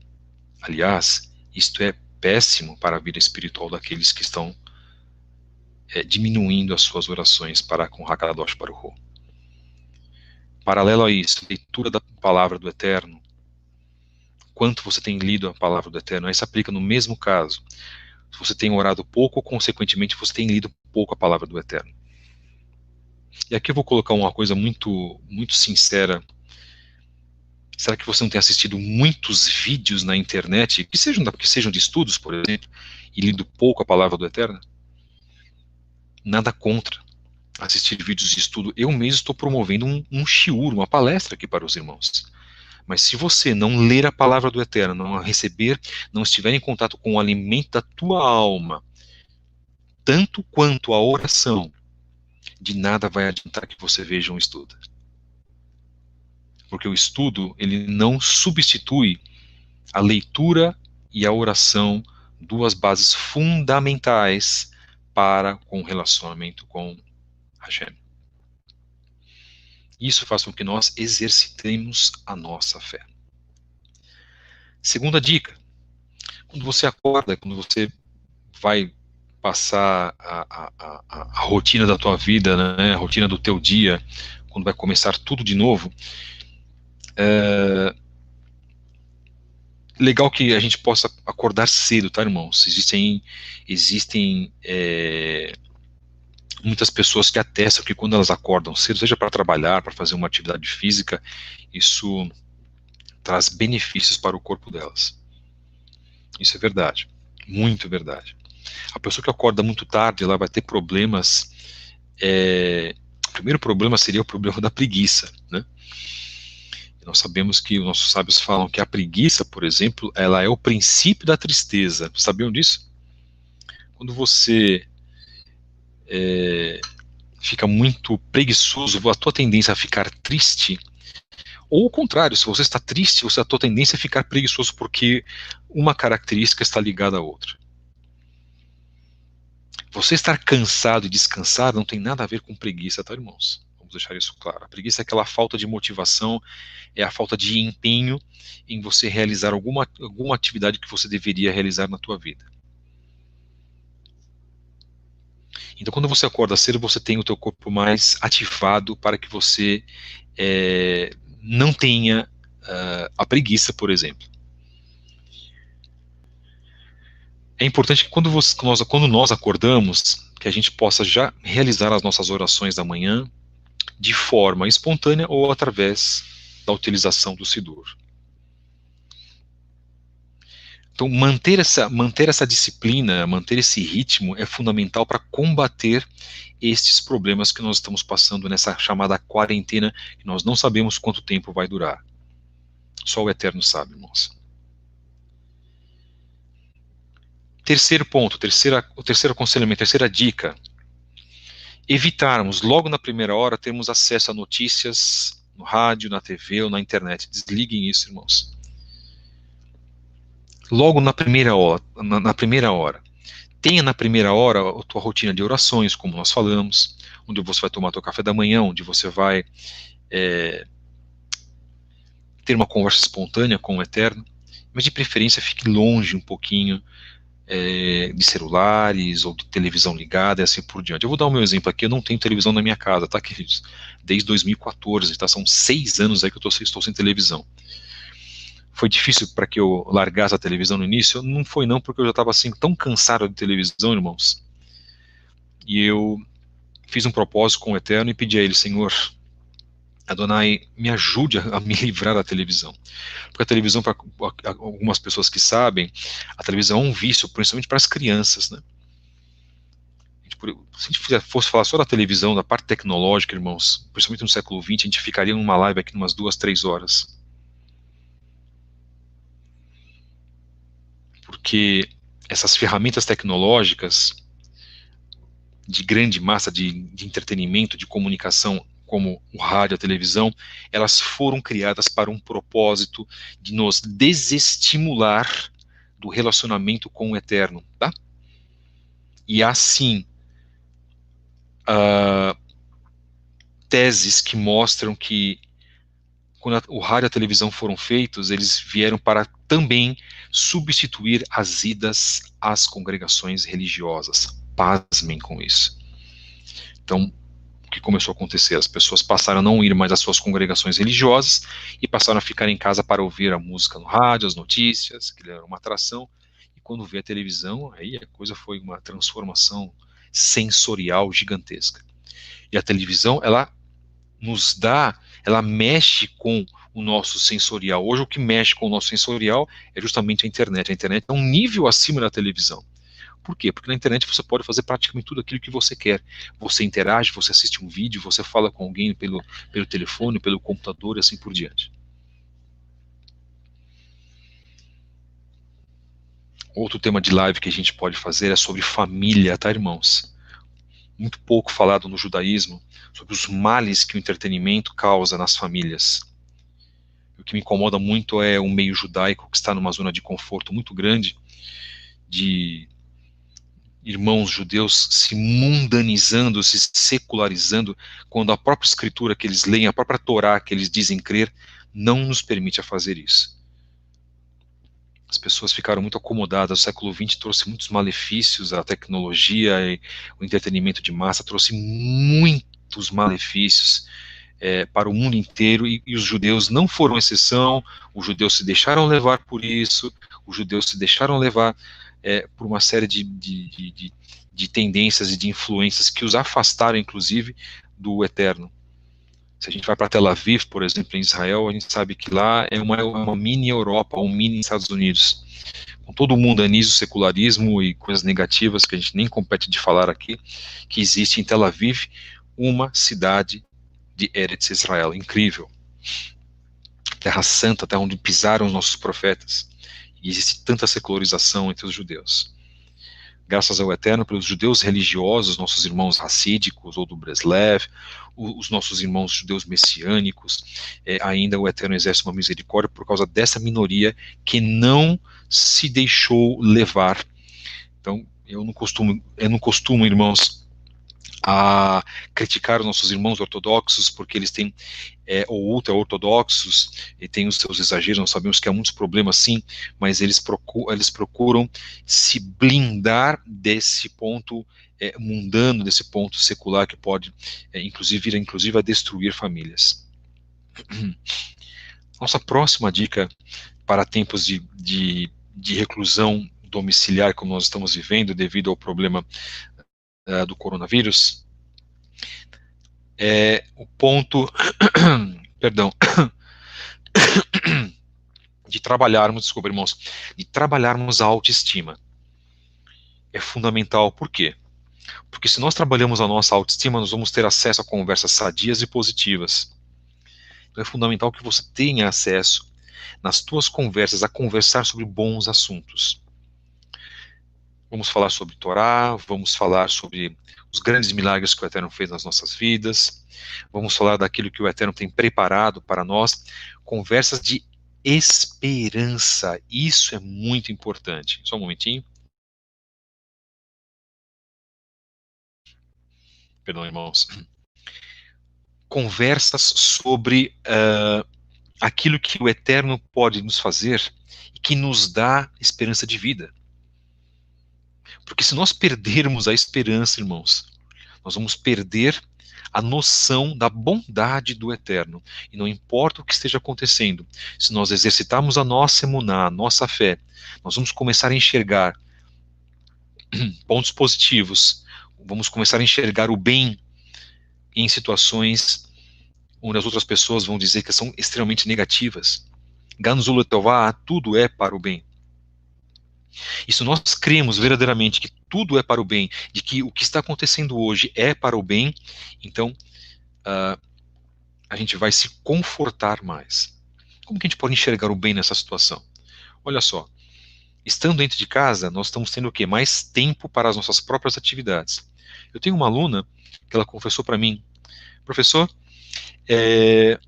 Aliás, isto é péssimo para a vida espiritual daqueles que estão diminuindo as suas orações para com Hakadosh Baruch Hu. Paralelo a isso, leitura da palavra do Eterno. Quanto você tem lido a palavra do Eterno? Aí se aplica no mesmo caso. Se você tem orado pouco, consequentemente você tem lido pouco a palavra do Eterno. E aqui eu vou colocar uma coisa muito, muito sincera. Será que você não tem assistido muitos vídeos na internet, que sejam de estudos, por exemplo, e lido pouco a palavra do Eterno? Nada contra assistir vídeos de estudo. Eu mesmo estou promovendo um shiur, uma palestra aqui para os irmãos. Mas se você não ler a palavra do Eterno, não a receber, não estiver em contato com o alimento da tua alma, tanto quanto a oração, de nada vai adiantar que você veja um estudo. Porque o estudo, ele não substitui a leitura e a oração, duas bases fundamentais para com o relacionamento com Hashem. Isso faz com que nós exercitemos a nossa fé. Segunda dica, quando você acorda, quando você vai passar a rotina da tua vida, né, a rotina do teu dia, quando vai começar tudo de novo, legal que a gente possa acordar cedo, tá, irmãos? Existem muitas pessoas que atestam que quando elas acordam cedo, seja para trabalhar, para fazer uma atividade física, isso traz benefícios para o corpo delas. Isso é verdade, muito verdade. A pessoa que acorda muito tarde, ela vai ter problemas. O primeiro problema seria o problema da preguiça, né? Nós sabemos que os nossos sábios falam que a preguiça, por exemplo, ela é o princípio da tristeza. Sabiam disso? Quando você fica muito preguiçoso, a tua tendência a ficar triste, ou o contrário, se você está triste, a tua tendência é ficar preguiçoso porque uma característica está ligada à outra. Você estar cansado e descansar não tem nada a ver com preguiça, tá, irmãos? Vamos deixar isso claro. A preguiça é aquela falta de motivação, é a falta de empenho em você realizar alguma atividade que você deveria realizar na tua vida. Então, quando você acorda cedo, você tem o teu corpo mais ativado para que você não tenha a preguiça, por exemplo. É importante que quando nós acordamos, que a gente possa já realizar as nossas orações da manhã de forma espontânea ou através da utilização do Sidur. Então, manter essa disciplina, manter esse ritmo é fundamental para combater estes problemas que nós estamos passando nessa chamada quarentena, que nós não sabemos quanto tempo vai durar. Só o Eterno sabe, irmãos. Terceiro ponto, o terceiro aconselhamento, terceira dica. Evitarmos, logo na primeira hora, termos acesso a notícias no rádio, na TV ou na internet. Desliguem isso, irmãos. Logo na primeira hora. Tenha na primeira hora a tua rotina de orações, como nós falamos, onde você vai tomar teu café da manhã, onde você vai ter uma conversa espontânea com o Eterno, mas de preferência fique longe um pouquinho de celulares ou de televisão ligada e assim por diante. Eu vou dar o meu exemplo aqui, eu não tenho televisão na minha casa, tá, queridos? Desde 2014, tá? São 6 anos aí que eu estou sem televisão. Foi difícil para que eu largasse a televisão no início? Não foi não, porque eu já estava assim tão cansado de televisão, irmãos. E eu fiz um propósito com o Eterno e pedi a ele, Senhor, Adonai, me ajude a me livrar da televisão. Porque a televisão, para algumas pessoas que sabem, a televisão é um vício, principalmente para as crianças, né? Se a gente fosse falar só da televisão, da parte tecnológica, irmãos, principalmente no século XX, a gente ficaria numa live aqui umas 2, 3 horas. Porque essas ferramentas tecnológicas de grande massa de entretenimento, de comunicação, como o rádio, a televisão, elas foram criadas para um propósito de nos desestimular do relacionamento com o eterno, tá? E assim, teses que mostram que quando o rádio e a televisão foram feitos, eles vieram para também substituir as idas às congregações religiosas. Pasmem com isso. Então, o que começou a acontecer? As pessoas passaram a não ir mais às suas congregações religiosas e passaram a ficar em casa para ouvir a música no rádio, as notícias, que era uma atração. E quando vê a televisão, aí a coisa foi uma transformação sensorial gigantesca. E a televisão, ela nos dá, ela mexe com o nosso sensorial. Hoje o que mexe com o nosso sensorial é justamente a internet. A internet é um nível acima da televisão. Por quê? Porque na internet você pode fazer praticamente tudo aquilo que você quer. Você interage, você assiste um vídeo, você fala com alguém pelo telefone, pelo computador e assim por diante. Outro tema de live que a gente pode fazer é sobre família, tá, irmãos? Muito pouco falado no judaísmo sobre os males que o entretenimento causa nas famílias. O que me incomoda muito é o meio judaico que está numa zona de conforto muito grande, de irmãos judeus se mundanizando, se secularizando, quando a própria escritura que eles leem, a própria Torá que eles dizem crer, não nos permite a fazer isso. As pessoas ficaram muito acomodadas. O século XX trouxe muitos malefícios, a tecnologia e o entretenimento de massa trouxe muitos malefícios para o mundo inteiro, e os judeus não foram exceção. Os judeus se deixaram levar por isso, os judeus se deixaram levar por uma série de tendências e de influências que os afastaram, inclusive, do eterno. Se a gente vai para Tel Aviv, por exemplo, em Israel, a gente sabe que lá é uma mini Europa, um mini Estados Unidos, com todo o mundanismo, secularismo e coisas negativas que a gente nem compete de falar aqui, que existe em Tel Aviv uma cidade de Eretz Israel, incrível. Terra Santa, terra onde pisaram os nossos profetas. E existe tanta secularização entre os judeus. Graças ao Eterno, pelos judeus religiosos, nossos irmãos racídicos, ou do Breslev, os nossos irmãos judeus messiânicos, ainda o Eterno exerce uma misericórdia por causa dessa minoria que não se deixou levar. Então, eu não costumo, irmãos, a criticar os nossos irmãos ortodoxos, porque eles têm, ou ultra-ortodoxos, e têm os seus exageros. Nós sabemos que há muitos problemas, sim, mas eles procuram se blindar desse ponto mundano, desse ponto secular que pode, vir a destruir famílias. Nossa próxima dica para tempos de reclusão domiciliar, como nós estamos vivendo, devido ao problema do coronavírus, o ponto, perdão, de trabalharmos, desculpa, irmãos, de trabalharmos a autoestima. É fundamental. Por quê? Porque se nós trabalhamos a nossa autoestima, nós vamos ter acesso a conversas sadias e positivas. Então é fundamental que você tenha acesso, nas tuas conversas, a conversar sobre bons assuntos. Vamos falar sobre Torá, vamos falar sobre os grandes milagres que o Eterno fez nas nossas vidas, vamos falar daquilo que o Eterno tem preparado para nós, conversas de esperança. Isso é muito importante. Só um momentinho. Perdão, irmãos. Conversas sobre aquilo que o Eterno pode nos fazer e que nos dá esperança de vida. Porque se nós perdermos a esperança, irmãos, nós vamos perder a noção da bondade do Eterno. E não importa o que esteja acontecendo, se nós exercitarmos a nossa emuná, a nossa fé, nós vamos começar a enxergar pontos positivos, vamos começar a enxergar o bem em situações onde as outras pessoas vão dizer que são extremamente negativas. Ganzul Tová, tudo é para o bem. E se nós cremos verdadeiramente que tudo é para o bem, de que o que está acontecendo hoje é para o bem, então a gente vai se confortar mais. Como que a gente pode enxergar o bem nessa situação? Olha só, estando dentro de casa, nós estamos tendo o quê? Mais tempo para as nossas próprias atividades. Eu tenho uma aluna que ela confessou para mim, professor, eu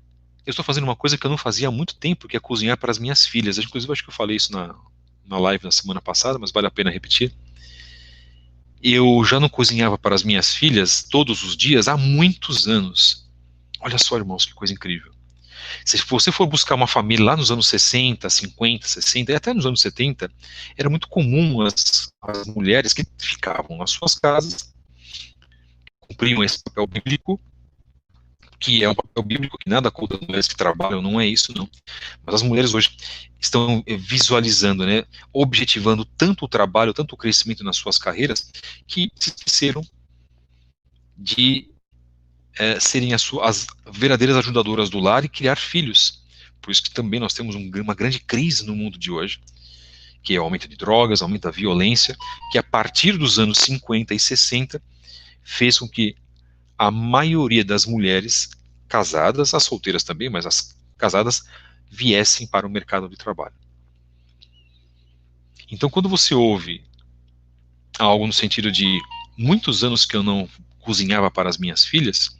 estou fazendo uma coisa que eu não fazia há muito tempo, que é cozinhar para as minhas filhas. Inclusive, acho que eu falei isso na live na semana passada, mas vale a pena repetir. Eu já não cozinhava para as minhas filhas todos os dias há muitos anos. Olha só, irmãos, que coisa incrível. Se você for buscar uma família lá nos anos 60, 50, 60 e até nos anos 70, era muito comum as mulheres que ficavam nas suas casas, cumpriam esse papel bíblico, que é um papel bíblico que nada contra as mulheres que trabalham, não é isso não. Mas as mulheres hoje estão visualizando, né, objetivando tanto o trabalho, tanto o crescimento nas suas carreiras, que se esqueceram de serem as verdadeiras ajudadoras do lar e criar filhos. Por isso que também nós temos uma grande crise no mundo de hoje, que é o aumento de drogas, aumento da violência, que a partir dos anos 50 e 60 fez com que a maioria das mulheres casadas, as solteiras também, mas as casadas, viessem para o mercado de trabalho. Então, quando você ouve algo no sentido de muitos anos que eu não cozinhava para as minhas filhas,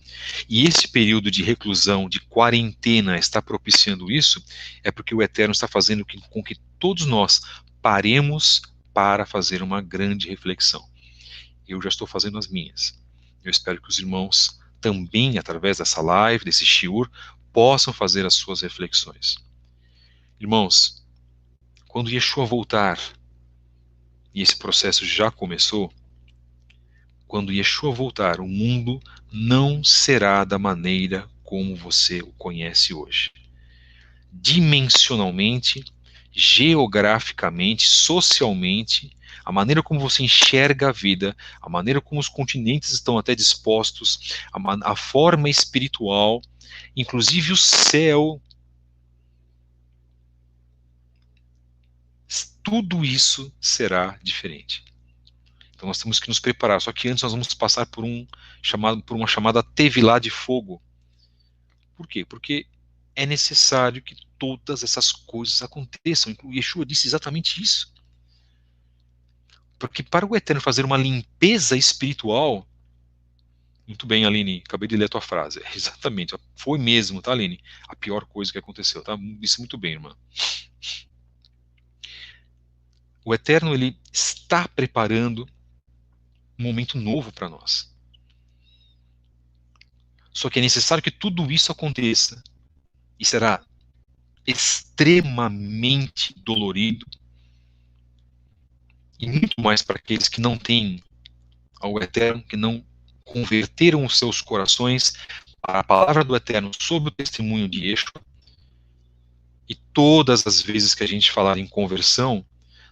e esse período de reclusão, de quarentena está propiciando isso, é porque o Eterno está fazendo com que todos nós paremos para fazer uma grande reflexão. Eu já estou fazendo as minhas. Eu espero que os irmãos também, através dessa live, desse shiur, possam fazer as suas reflexões. Irmãos, quando Yeshua voltar, e esse processo já começou, quando Yeshua voltar, o mundo não será da maneira como você o conhece hoje. Dimensionalmente, geograficamente, socialmente, a maneira como você enxerga a vida, a maneira como os continentes estão até dispostos, a forma espiritual, inclusive o céu, tudo isso será diferente. Então nós temos que nos preparar, só que antes nós vamos passar por uma chamada tevilá de fogo. Por quê? Porque é necessário que todas essas coisas aconteçam. O Yeshua disse exatamente isso. Porque para o Eterno fazer uma limpeza espiritual, muito bem, Aline, acabei de ler a tua frase, exatamente, foi mesmo, tá, Aline? A pior coisa que aconteceu, tá? Disse muito bem, irmã. O Eterno, ele está preparando um momento novo para nós. Só que é necessário que tudo isso aconteça, e será extremamente dolorido, e muito mais para aqueles que não têm ao Eterno, que não converteram os seus corações para a palavra do Eterno sob o testemunho de Yeshua. E todas as vezes que a gente falar em conversão,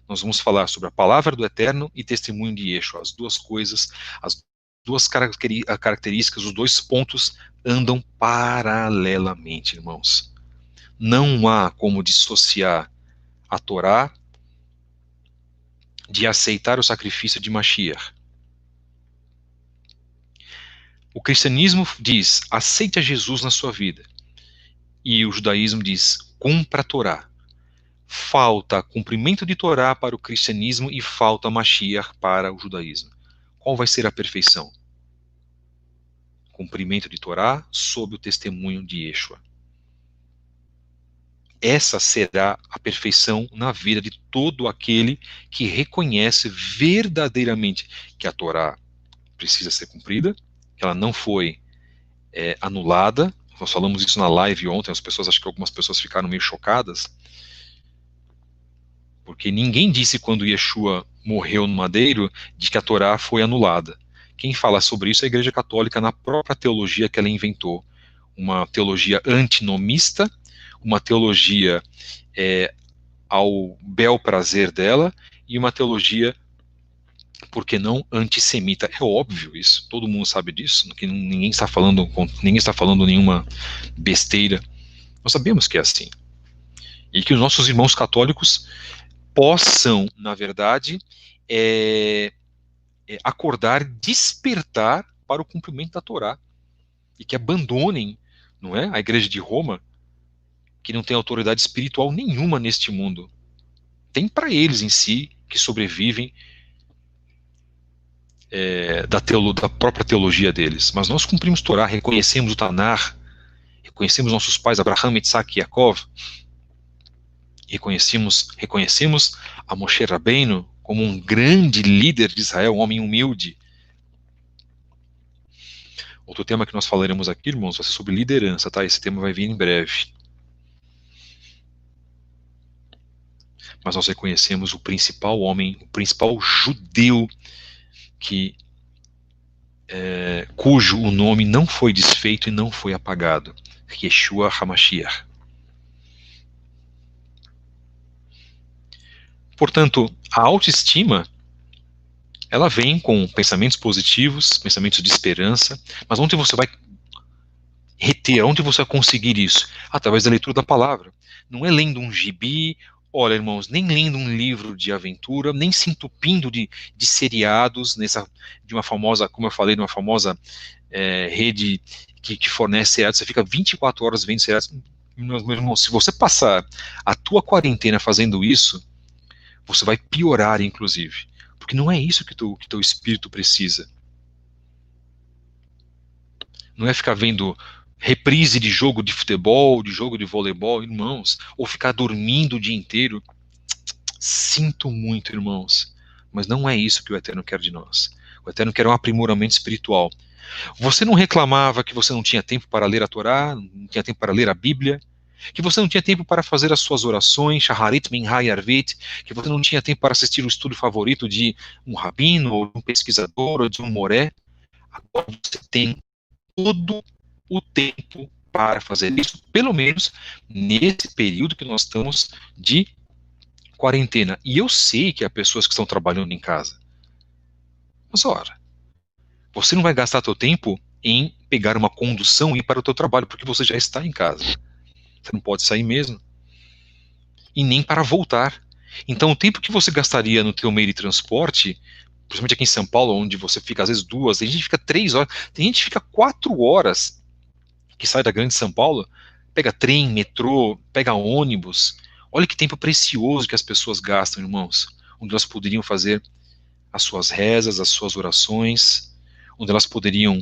nós vamos falar sobre a palavra do Eterno e testemunho de Yeshua. As duas coisas, as duas características, os dois pontos andam paralelamente, irmãos. Não há como dissociar a Torá de aceitar o sacrifício de Mashiach. O cristianismo diz, aceite a Jesus na sua vida. E o judaísmo diz, cumpra a Torá. Falta cumprimento de Torá para o cristianismo e falta Mashiach para o judaísmo. Qual vai ser a perfeição? Cumprimento de Torá sob o testemunho de Yeshua. Essa será a perfeição na vida de todo aquele que reconhece verdadeiramente que a Torá precisa ser cumprida, que ela não foi anulada. Nós falamos isso na live ontem, acho que algumas pessoas ficaram meio chocadas, porque ninguém disse quando Yeshua morreu no madeiro de que a Torá foi anulada. Quem fala sobre isso é a Igreja Católica na própria teologia que ela inventou, uma teologia antinomista, uma teologia ao bel prazer dela e uma teologia por que não antissemita? É óbvio isso, todo mundo sabe disso, que ninguém está falando nenhuma besteira. Nós sabemos que é assim. E que os nossos irmãos católicos possam, na verdade, acordar, despertar para o cumprimento da Torá. E que abandonem, não é, a Igreja de Roma, que não tem autoridade espiritual nenhuma neste mundo. Tem para eles em si, que sobrevivem da própria teologia deles. Mas nós cumprimos Torá, reconhecemos o Tanar, reconhecemos nossos pais Abraham, Isaac e Yaakov, reconhecemos a Moshe Rabbeinu como um grande líder de Israel, um homem humilde. Outro tema que nós falaremos aqui, irmãos, vai ser sobre liderança, tá? Esse tema vai vir em breve. Mas nós reconhecemos o principal homem, o principal judeu cujo o nome não foi desfeito e não foi apagado, Yeshua HaMashiach. Portanto, a autoestima, ela vem com pensamentos positivos, pensamentos de esperança, mas onde você vai reter, onde você vai conseguir isso? Através da leitura da palavra. Não é lendo um gibi, olha, irmãos, nem lendo um livro de aventura, nem se entupindo de seriados, de uma famosa, como eu falei, de uma famosa rede que fornece seriados, você fica 24 horas vendo seriados. Meus irmãos, se você passar a tua quarentena fazendo isso, você vai piorar, inclusive. Porque não é isso que teu espírito precisa. Não é ficar vendo reprise de jogo de futebol, de jogo de voleibol, irmãos, ou ficar dormindo o dia inteiro. Sinto muito, irmãos, mas não é isso que o Eterno quer de nós. O Eterno quer um aprimoramento espiritual. Você não reclamava que você não tinha tempo para ler a Torá, não tinha tempo para ler a Bíblia, que você não tinha tempo para fazer as suas orações, Shaharit Minhai Arvit, que você não tinha tempo para assistir o estudo favorito de um rabino, ou de um pesquisador, ou de um moré. Agora você tem todo o tempo para fazer isso, pelo menos nesse período que nós estamos de quarentena. E eu sei que há pessoas que estão trabalhando em casa. Mas ora, você não vai gastar seu tempo em pegar uma condução e ir para o teu trabalho, porque você já está em casa. Você não pode sair mesmo. E nem para voltar. Então o tempo que você gastaria no teu meio de transporte, principalmente aqui em São Paulo, onde você fica às vezes 2, tem gente que fica 3 horas, tem gente que fica 4 horas que sai da grande São Paulo, pega trem, metrô, pega ônibus. Olha que tempo precioso que as pessoas gastam, irmãos, onde elas poderiam fazer as suas rezas, as suas orações, onde elas poderiam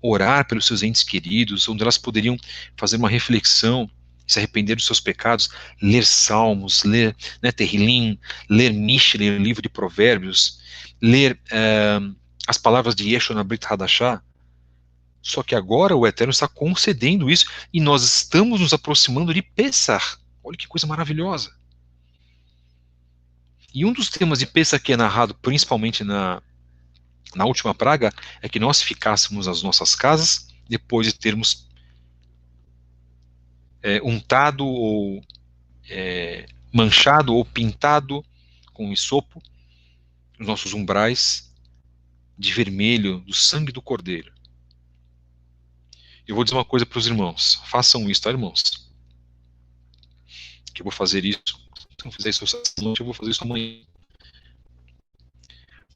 orar pelos seus entes queridos, onde elas poderiam fazer uma reflexão, se arrepender dos seus pecados, ler salmos, ler Tehillim, ler Mish, ler o livro de Provérbios, ler as palavras de Yeshua na Brit Hadashah. Só que agora o Eterno está concedendo isso e nós estamos nos aproximando de Pessah. Olha que coisa maravilhosa. E um dos temas de Pessah que é narrado principalmente na última praga é que nós ficássemos nas nossas casas depois de termos untado ou manchado ou pintado com hisopo os nossos umbrais de vermelho do sangue do Cordeiro. Eu vou dizer uma coisa para os irmãos, façam isso, tá, irmãos? Que eu vou fazer isso. Se não fizer isso essa noite, eu vou fazer isso amanhã.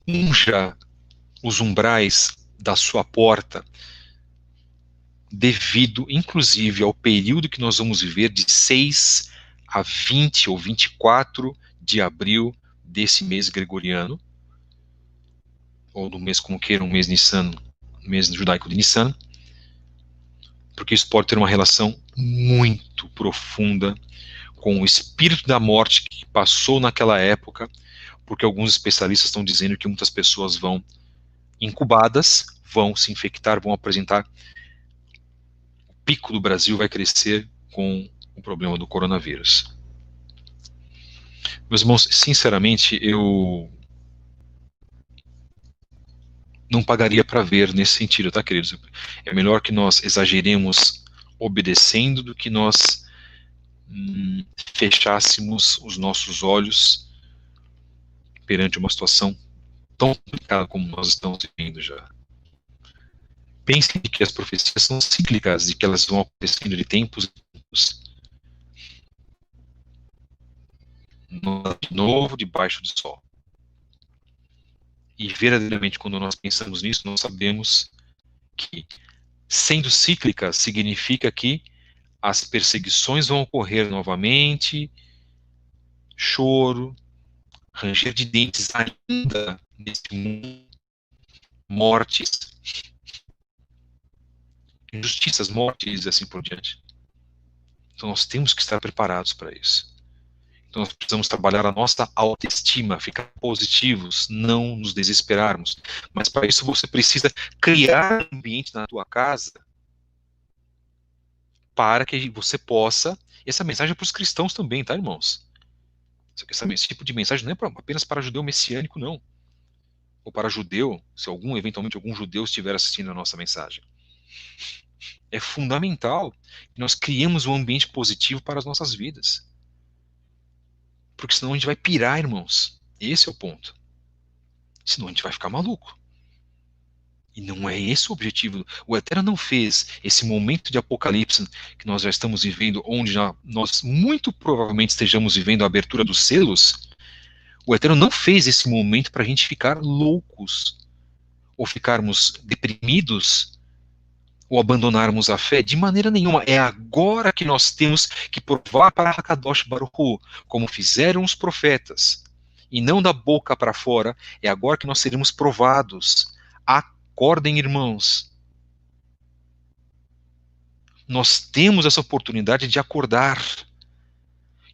Unja os umbrais da sua porta, devido, inclusive, ao período que nós vamos viver de 6 a 20 ou 24 de abril desse mês gregoriano, ou do mês como queiram, um mês Nissan, mês judaico de Nissan, porque isso pode ter uma relação muito profunda com o espírito da morte que passou naquela época, porque alguns especialistas estão dizendo que muitas pessoas vão incubadas, vão se infectar, vão apresentar. O pico do Brasil vai crescer com o problema do coronavírus. Meus irmãos, sinceramente, eu não pagaria para ver nesse sentido, tá, queridos? É melhor que nós exageremos obedecendo do que nós fechássemos os nossos olhos perante uma situação tão complicado como nós estamos vivendo já. Pensem que as profecias são cíclicas e que elas vão acontecendo de tempos em tempos. De novo, debaixo do sol. E verdadeiramente, quando nós pensamos nisso, nós sabemos que, sendo cíclica, significa que as perseguições vão ocorrer novamente, choro, ranger de dentes ainda nesse mundo, mortes, injustiças, mortes e assim por diante. Então nós temos que estar preparados para isso. Então nós precisamos trabalhar a nossa autoestima, ficar positivos, não nos desesperarmos. Mas para isso você precisa criar um ambiente na tua casa para que você possa... Essa mensagem é para os cristãos também, tá, irmãos? Esse tipo de mensagem não é apenas para judeu messiânico, não. Ou para judeu, se eventualmente algum judeu estiver assistindo a nossa mensagem. É fundamental que nós criemos um ambiente positivo para as nossas vidas. Porque senão a gente vai pirar, irmãos. Esse é o ponto. Senão a gente vai ficar maluco. E não é esse o objetivo. O Eterno não fez esse momento de apocalipse que nós já estamos vivendo, onde nós muito provavelmente estejamos vivendo a abertura dos selos. O Eterno não fez esse momento para a gente ficar loucos, ou ficarmos deprimidos, ou abandonarmos a fé, de maneira nenhuma. É agora que nós temos que provar para Hakadosh Baruch Hu, como fizeram os profetas, e não da boca para fora. É agora que nós seremos provados. Acordem, irmãos. Nós temos essa oportunidade de acordar.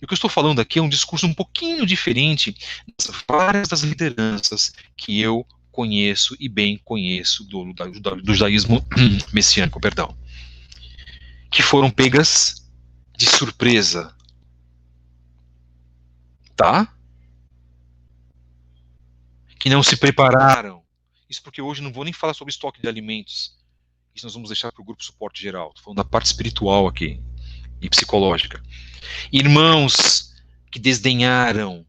E o que eu estou falando aqui é um discurso um pouquinho diferente das várias das lideranças que eu conheço e bem conheço do judaísmo messiânico, perdão, que foram pegas de surpresa, tá? Que não se prepararam. Isso porque hoje não vou nem falar sobre estoque de alimentos. Isso nós vamos deixar para o grupo suporte geral. Estou falando da parte espiritual aqui e psicológica. Irmãos que desdenharam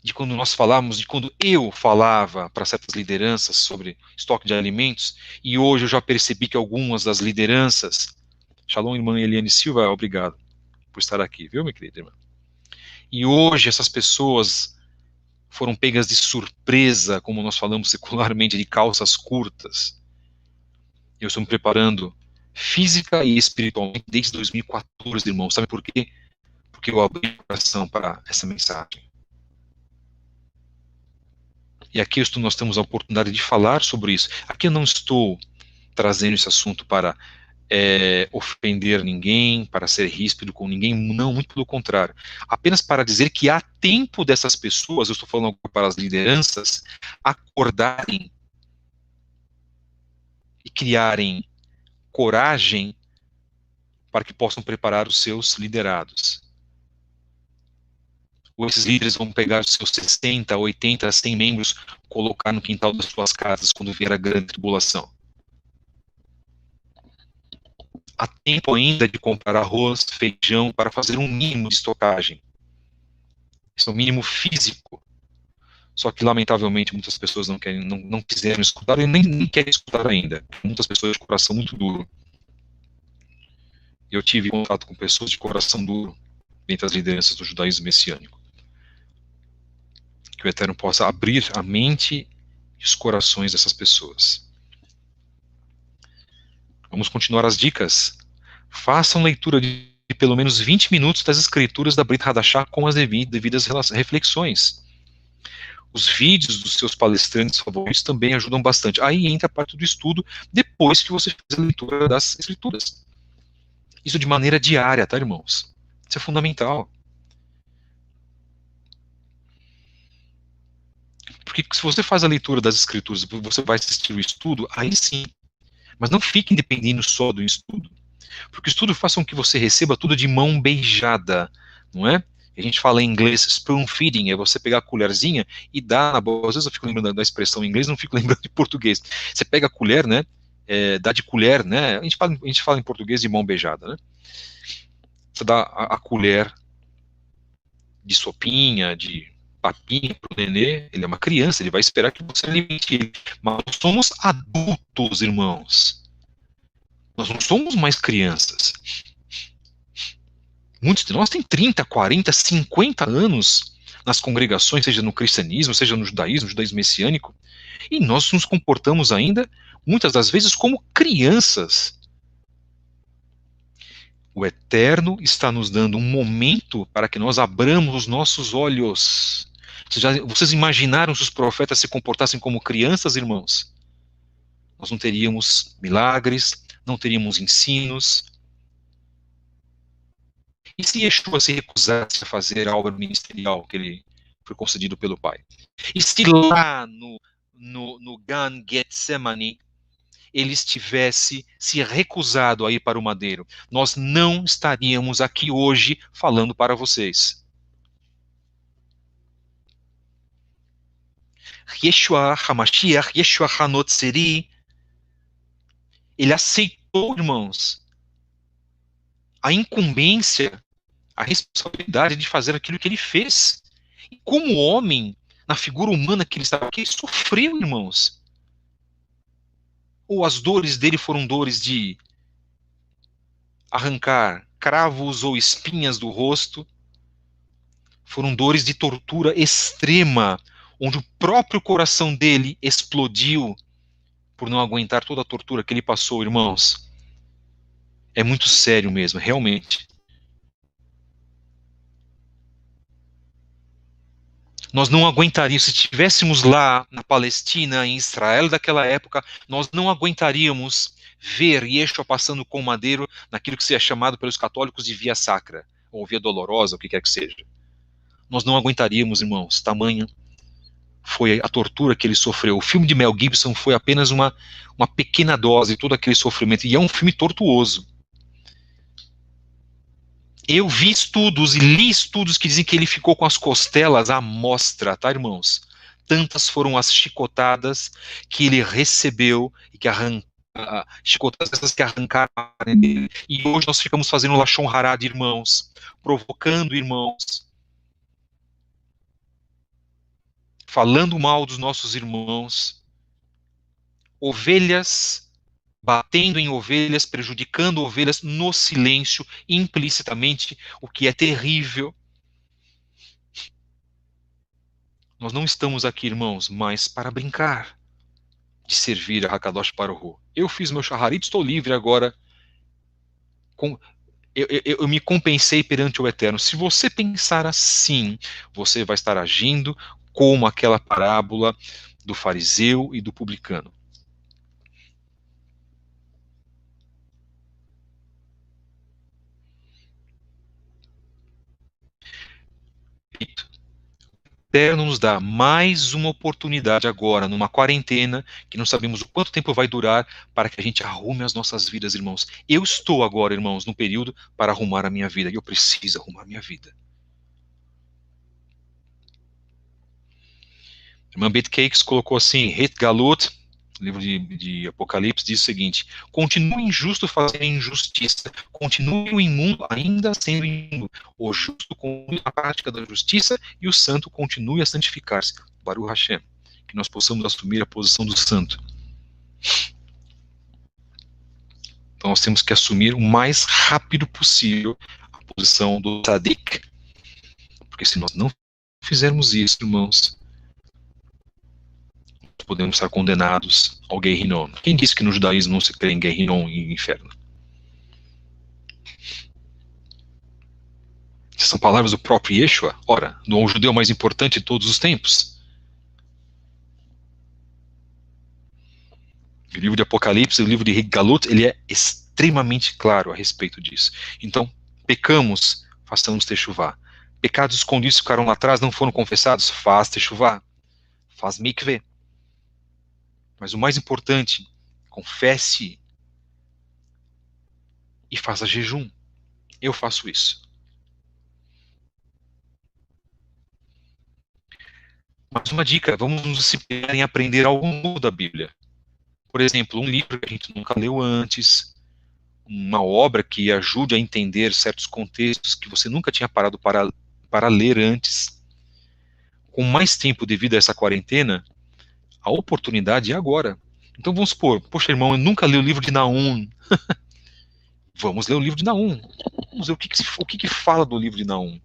de quando nós falávamos, de quando eu falava para certas lideranças sobre estoque de alimentos, e hoje eu já percebi que algumas das lideranças, Shalom, irmã Eliane Silva, obrigado por estar aqui, viu, minha querida irmã? E hoje essas pessoas foram pegas de surpresa, como nós falamos secularmente, de calças curtas. Eu estou me preparando física e espiritualmente desde 2014, irmão. Sabe por quê? Porque eu abri o coração para essa mensagem. E aqui nós temos a oportunidade de falar sobre isso. Aqui eu não estou trazendo esse assunto para ofender ninguém, para ser ríspido com ninguém, não, muito pelo contrário. Apenas para dizer que há tempo dessas pessoas, eu estou falando para as lideranças, acordarem e criarem coragem para que possam preparar os seus liderados. Ou esses líderes vão pegar os seus 60, 80, 100 membros, colocar no quintal das suas casas quando vier a grande tribulação. Há tempo ainda de comprar arroz, feijão, para fazer um mínimo de estocagem. Isso é um mínimo físico. Só que, lamentavelmente, muitas pessoas não quiseram escutar e nem querem escutar ainda. Muitas pessoas de coração muito duro. Eu tive contato com pessoas de coração duro dentre as lideranças do judaísmo messiânico. Que o Eterno possa abrir a mente e os corações dessas pessoas. Vamos continuar as dicas. Façam leitura de pelo menos 20 minutos das escrituras da Brit Hadashah com as devidas reflexões. Os vídeos dos seus palestrantes favoritos também ajudam bastante. Aí entra a parte do estudo, depois que você faz a leitura das escrituras. Isso de maneira diária, tá, irmãos? Isso é fundamental. Porque se você faz a leitura das escrituras, você vai assistir o estudo, aí sim. Mas não fique dependendo só do estudo. Porque o estudo faz com que você receba tudo de mão beijada, não é? A gente fala em inglês spoon feeding, é você pegar a colherzinha e dar na boca. Às vezes eu fico lembrando da expressão em inglês, não fico lembrando de português. Você pega a colher, né? Dá de colher, né? A gente fala em português de mão beijada, né? Você dá a colher de sopinha, de papinha pro nenê, ele é uma criança, ele vai esperar que você alimente ele. Mas nós somos adultos, irmãos. Nós não somos mais crianças. Muitos de nós têm 30, 40, 50 anos nas congregações, seja no cristianismo, seja no judaísmo messiânico, e nós nos comportamos ainda, muitas das vezes, como crianças. O Eterno está nos dando um momento para que nós abramos os nossos olhos. Vocês imaginaram se os profetas se comportassem como crianças, irmãos? Nós não teríamos milagres, não teríamos ensinos. E se Yeshua se recusasse a fazer a obra ministerial que ele foi concedido pelo Pai? E se lá no Gan Getsemane ele estivesse se recusado a ir para o madeiro, nós não estaríamos aqui hoje falando para vocês. Yeshua HaMashiach, Yeshua HaNotzeri, ele aceitou, irmãos, a incumbência, a responsabilidade de fazer aquilo que ele fez. E como homem, na figura humana que ele estava aqui, ele sofreu, irmãos. Ou as dores dele foram dores de arrancar cravos ou espinhas do rosto, foram dores de tortura extrema, onde o próprio coração dele explodiu por não aguentar toda a tortura que ele passou, irmãos. É muito sério mesmo, realmente. Nós não aguentaríamos, se estivéssemos lá na Palestina, em Israel daquela época, nós não aguentaríamos ver Yeshua passando com madeiro naquilo que seria chamado pelos católicos de via sacra, ou via dolorosa, o que quer que seja. Nós não aguentaríamos, irmãos, tamanha foi a tortura que ele sofreu. O filme de Mel Gibson foi apenas uma pequena dose de todo aquele sofrimento, e é um filme tortuoso. Eu vi estudos e li estudos que dizem que ele ficou com as costelas à mostra, tá, irmãos? Tantas foram as chicotadas que ele recebeu e que chicotadas essas que arrancaram a carne dele. E hoje nós ficamos fazendo lashon hará de irmãos, provocando irmãos, falando mal dos nossos irmãos, ovelhas batendo em ovelhas, prejudicando ovelhas no silêncio, implicitamente, o que é terrível. Nós não estamos aqui, irmãos, mais para brincar de servir a Hakadosh Baruch Hu. Eu fiz meu shaharit, estou livre agora. Eu me compensei perante o Eterno. Se você pensar assim, você vai estar agindo como aquela parábola do fariseu e do publicano. O Eterno nos dá mais uma oportunidade agora, numa quarentena, que não sabemos o quanto tempo vai durar, para que a gente arrume as nossas vidas, irmãos. Eu estou agora, irmãos, no período para arrumar a minha vida, e eu preciso arrumar a minha vida. A irmã Beth Cakes colocou assim, Het Galut, livro de Apocalipse, diz o seguinte: continue injusto fazendo injustiça, continue o imundo ainda sendo imundo, o justo continue a prática da justiça e o santo continue a santificar-se. Baruch Hashem, que nós possamos assumir a posição do santo. Então nós temos que assumir o mais rápido possível a posição do tzadik, porque se nós não fizermos isso, irmãos, podemos estar condenados ao Gehinom. Quem disse que no judaísmo não se crê em Gehinom e inferno? São palavras do próprio Yeshua. Ora, do judeu mais importante de todos os tempos. O livro de Apocalipse, o livro de Galut, ele é extremamente claro a respeito disso. Então, pecamos, façamos techuvá. Pecados escondidos ficaram lá atrás, não foram confessados, faz techuvá. Faz mikveh. Mas o mais importante, confesse e faça jejum. Eu faço isso. Mais uma dica, vamos nos disciplinar em aprender algo novo da Bíblia. Por exemplo, um livro que a gente nunca leu antes, uma obra que ajude a entender certos contextos que você nunca tinha parado para ler antes. com mais tempo devido a essa quarentena, a oportunidade é agora. Então vamos supor, poxa irmão, eu nunca li o livro de Naum. Vamos ler o livro de Naum. Vamos ver o que fala do livro de Naum.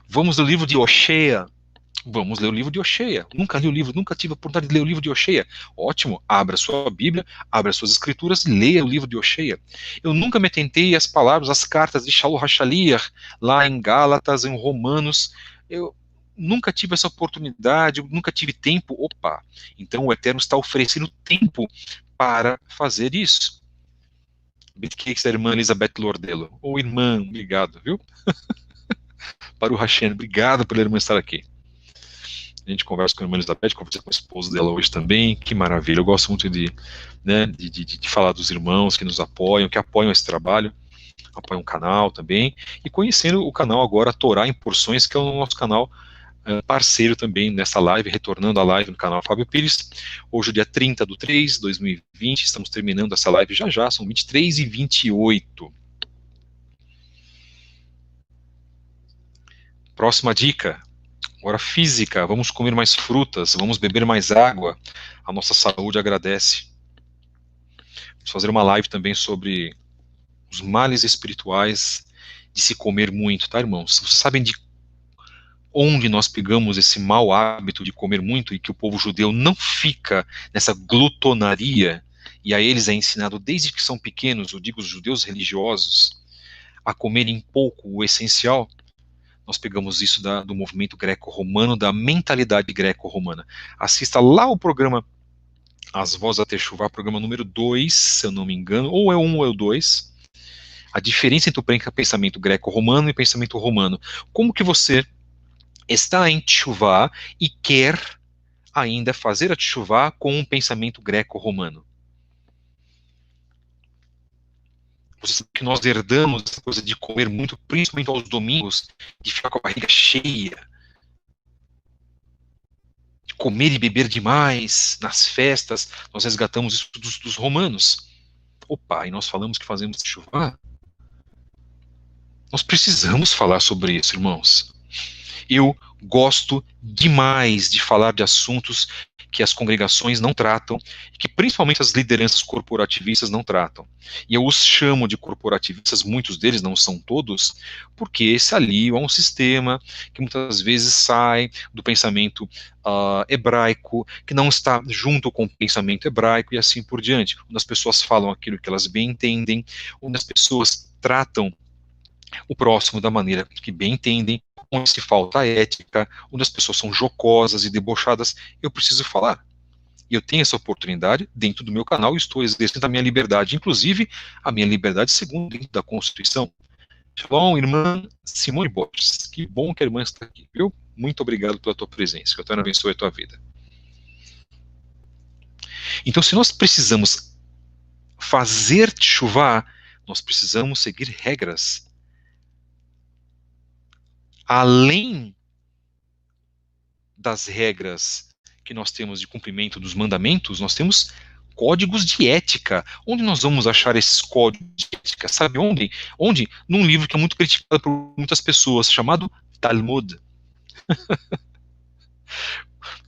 Vamos ler o livro de Oshea. Vamos ler o livro de Oshea. Nunca li o livro, nunca tive a oportunidade de ler o livro de Oshea. Ótimo, abra sua Bíblia, abra suas escrituras e leia o livro de Oshea. Eu nunca me atentei às palavras, às cartas de Shaul HaShaliach, lá em Gálatas, em Romanos. Eu nunca tive essa oportunidade, nunca tive tempo. Opa, então o Eterno está oferecendo tempo para fazer isso. Bitcakes da irmã Elizabeth Lordello. Ô irmã, obrigado, viu? Para o Hashem, obrigado pela irmã estar aqui. A gente conversa com a irmã Elizabeth, conversei com a esposa dela hoje também, que maravilha. Eu gosto muito de falar dos irmãos que nos apoiam, que apoiam esse trabalho, apoiam o canal também, e conhecendo o canal agora, Torá em Porções, que é o nosso canal parceiro também nessa live, retornando à live no canal Fábio Pires. Hoje é o dia 30/3/2020, estamos terminando essa live já, são 23h28. Próxima dica. Agora, física, vamos comer mais frutas, vamos beber mais água, a nossa saúde agradece. Vamos fazer uma live também sobre os males espirituais de se comer muito, tá, irmãos? Vocês sabem de onde nós pegamos esse mau hábito de comer muito e que o povo judeu não fica nessa glutonaria, e a eles é ensinado desde que são pequenos, eu digo os judeus religiosos, a comerem pouco o essencial? Nós pegamos isso do movimento greco-romano, da mentalidade greco-romana. Assista lá o programa As Vozes da Teshuvá, programa número 2, se eu não me engano, ou é o 1 ou é o 2. A diferença entre o pensamento greco-romano e pensamento romano. Como que você está em Teshuvá e quer ainda fazer a Teshuvá com um pensamento greco-romano? Você sabe que nós herdamos essa coisa de comer muito, principalmente aos domingos, de ficar com a barriga cheia, de comer e beber demais nas festas. Nós resgatamos isso dos romanos. Opa, e nós falamos que fazemos Teshuvá? Nós precisamos falar sobre isso, irmãos. Eu gosto demais de falar de assuntos que as congregações não tratam, que principalmente as lideranças corporativistas não tratam. E eu os chamo de corporativistas, muitos deles, não são todos, porque se aliam a um sistema que muitas vezes sai do pensamento hebraico, que não está junto com o pensamento hebraico e assim por diante. Onde as pessoas falam aquilo que elas bem entendem, onde as pessoas tratam o próximo da maneira que bem entendem, onde se falta ética, onde as pessoas são jocosas e debochadas. Eu preciso falar. E eu tenho essa oportunidade dentro do meu canal e estou exercendo a minha liberdade, inclusive a minha liberdade segundo dentro da Constituição. Shalom, irmã Simone Borges. Que bom que a irmã está aqui, viu? Muito obrigado pela tua presença. Que o Eterno abençoe a tua vida. Então, se nós precisamos fazer teshuvá, nós precisamos seguir regras. Além das regras que nós temos de cumprimento dos mandamentos, nós temos códigos de ética. Onde nós vamos achar esses códigos de ética? Sabe onde? Onde? Num livro que é muito criticado por muitas pessoas, chamado Talmud.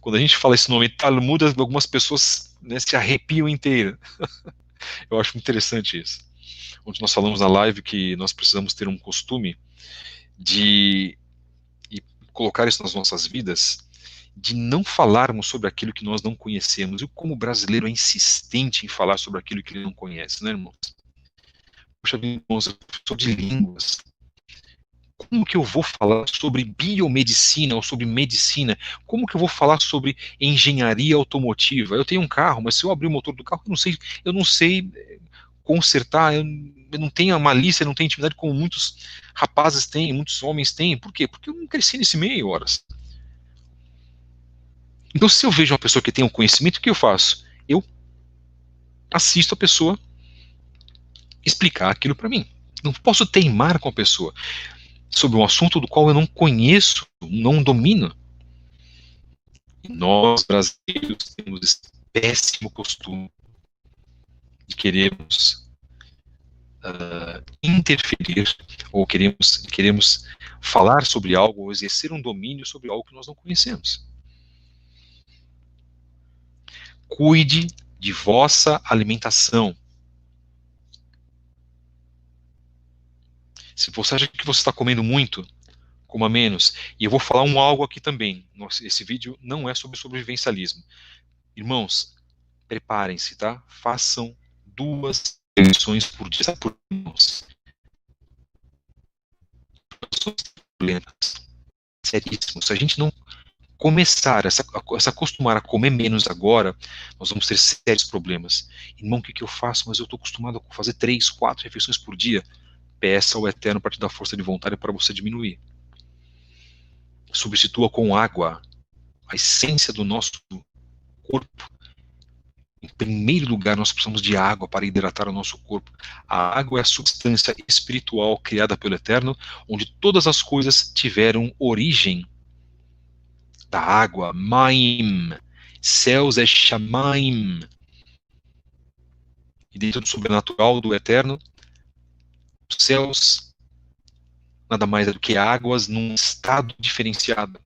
Quando a gente fala esse nome Talmud, algumas pessoas se arrepiam inteiras. Eu acho interessante isso. Onde nós falamos na live que nós precisamos ter um costume de colocar isso nas nossas vidas, de não falarmos sobre aquilo que nós não conhecemos. E como o brasileiro é insistente em falar sobre aquilo que ele não conhece, né, irmãos? Poxa, irmãos, eu sou de línguas. Como que eu vou falar sobre biomedicina ou sobre medicina? Como que eu vou falar sobre engenharia automotiva? Eu tenho um carro, mas se eu abrir o motor do carro, eu não sei consertar, eu não tenho a malícia, eu não tenho intimidade como muitos rapazes têm, muitos homens têm. Por quê? Porque eu não cresci nesse meio, horas. Então, se eu vejo uma pessoa que tem um conhecimento, o que eu faço? Eu assisto a pessoa explicar aquilo para mim. Não posso teimar com a pessoa sobre um assunto do qual eu não conheço, não domino. E nós, brasileiros, temos esse péssimo costume de queremos interferir ou queremos falar sobre algo ou exercer um domínio sobre algo que nós não conhecemos. Cuide de vossa alimentação. Se você acha que você está comendo muito, coma menos. E eu vou falar algo aqui também. Esse vídeo não é sobre sobrevivencialismo. Irmãos, preparem-se, tá? Façam 2 refeições por dia por irmãos. Problemas seríssimos. Se a gente não começar a se acostumar a comer menos agora, nós vamos ter sérios problemas. Irmão, o que eu faço? Mas eu estou acostumado a fazer 3, 4 refeições por dia. Peça ao Eterno para te dar força de vontade para você diminuir. Substitua com água. A essência do nosso corpo. Em primeiro lugar, nós precisamos de água para hidratar o nosso corpo. A água é a substância espiritual criada pelo Eterno, onde todas as coisas tiveram origem da água. Maim. Céus é Shamaim. E dentro do sobrenatural do Eterno, os céus nada mais é do que águas num estado diferenciado.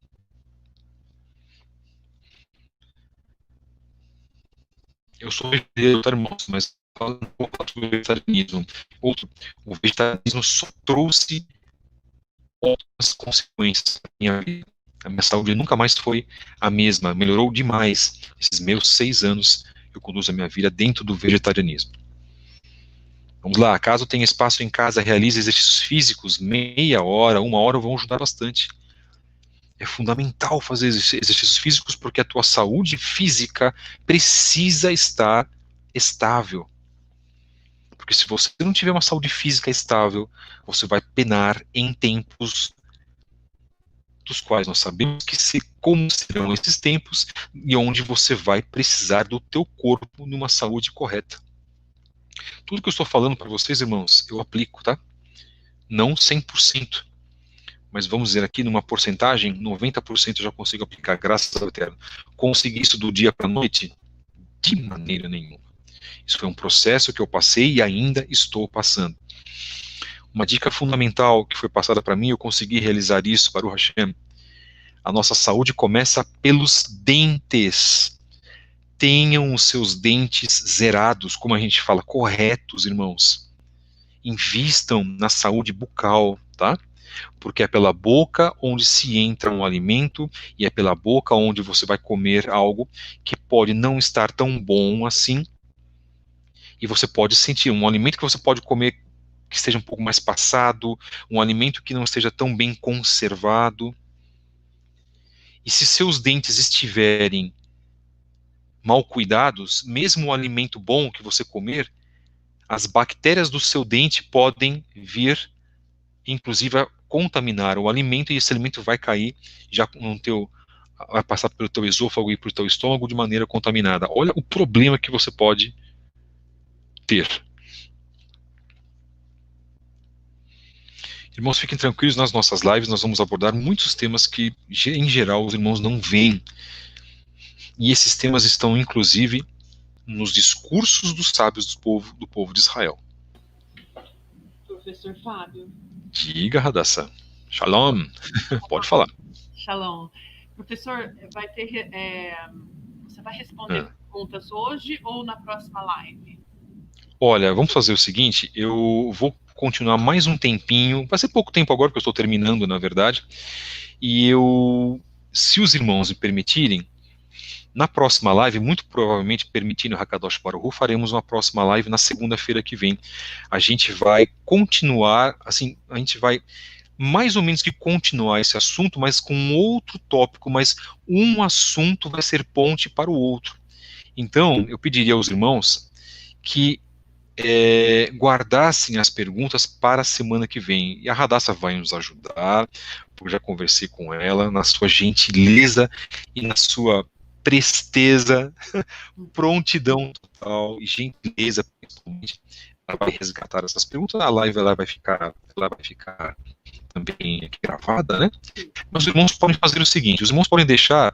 Eu sou vegetariano, tá, irmãos, mas falando um pouco sobre o vegetarianismo. O vegetarianismo só trouxe outras consequências na minha vida. A minha saúde nunca mais foi a mesma, melhorou demais. Esses meus 6 anos eu conduzo a minha vida dentro do vegetarianismo. Vamos lá, caso tenha espaço em casa, realize exercícios físicos, meia hora, 1 hora, vão ajudar bastante. É fundamental fazer exercícios físicos porque a tua saúde física precisa estar estável. Porque se você não tiver uma saúde física estável, você vai penar em tempos dos quais nós sabemos como serão esses tempos e onde você vai precisar do teu corpo numa saúde correta. Tudo que eu estou falando para vocês, irmãos, eu aplico, tá? Não 100%. Mas vamos dizer aqui, numa porcentagem, 90% eu já consigo aplicar, graças ao Eterno. Consegui isso do dia para a noite? De maneira nenhuma. Isso foi um processo que eu passei e ainda estou passando. Uma dica fundamental que foi passada para mim, eu consegui realizar isso, Baruch Hashem. A nossa saúde começa pelos dentes. Tenham os seus dentes zerados, como a gente fala, corretos, irmãos. Invistam na saúde bucal, tá? Porque é pela boca onde se entra um alimento e é pela boca onde você vai comer algo que pode não estar tão bom assim e você pode sentir um alimento que você pode comer que esteja um pouco mais passado, um alimento que não esteja tão bem conservado. E se seus dentes estiverem mal cuidados, mesmo o alimento bom que você comer, as bactérias do seu dente podem vir, inclusive, a contaminar o alimento e esse alimento vai cair já no teu, vai passar pelo teu esôfago e pelo teu estômago de maneira contaminada. Olha o problema que você pode ter. Irmãos, fiquem tranquilos, nas nossas lives nós vamos abordar muitos temas que, em geral, os irmãos não veem. E esses temas estão, inclusive, nos discursos dos sábios do povo de Israel. Professor Fábio. Diga, Radassa. Shalom. Pode falar. Shalom. Professor, você vai responder perguntas hoje ou na próxima live? Olha, vamos fazer o seguinte, eu vou continuar mais um tempinho, vai ser pouco tempo agora, porque eu estou terminando, na verdade, e se os irmãos me permitirem, na próxima live, muito provavelmente, permitindo o Hakadosh Baruch Hu, faremos uma próxima live na segunda-feira que vem. A gente vai continuar, assim, a gente vai mais ou menos que continuar esse assunto, mas com outro tópico, mas um assunto vai ser ponte para o outro. Então, eu pediria aos irmãos que guardassem as perguntas para a semana que vem. E a Radassa vai nos ajudar, porque eu já conversei com ela, na sua gentileza e na sua presteza, prontidão total e gentileza, principalmente, ela vai resgatar essas perguntas. A live ela vai ficar também gravada, né? Mas os irmãos podem fazer o seguinte: os irmãos podem deixar,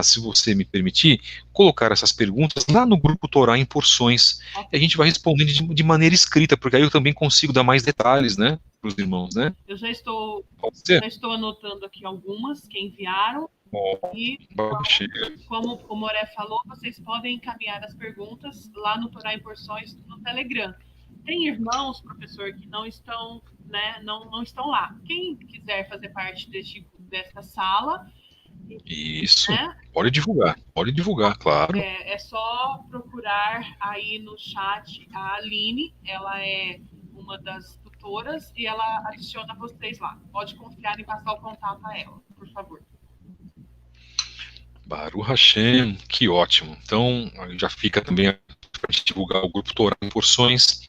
se você me permitir, colocar essas perguntas lá no grupo Torá em porções, e a gente vai respondendo de maneira escrita, porque aí eu também consigo dar mais detalhes, né? para os irmãos, né? Eu já estou anotando aqui algumas que enviaram. E, como o Moré falou, vocês podem encaminhar as perguntas lá no Torá em Porções no Telegram. Tem irmãos, professor, que não estão, né, não estão lá. Quem quiser fazer parte dessa sala... Isso, né? Pode divulgar, claro. É só procurar aí no chat a Aline, ela é uma das tutoras e ela adiciona vocês lá. Pode confiar em passar o contato a ela, por favor. Baruch Hashem, que ótimo. Então, já fica também para a gente divulgar o grupo Torá em Porções,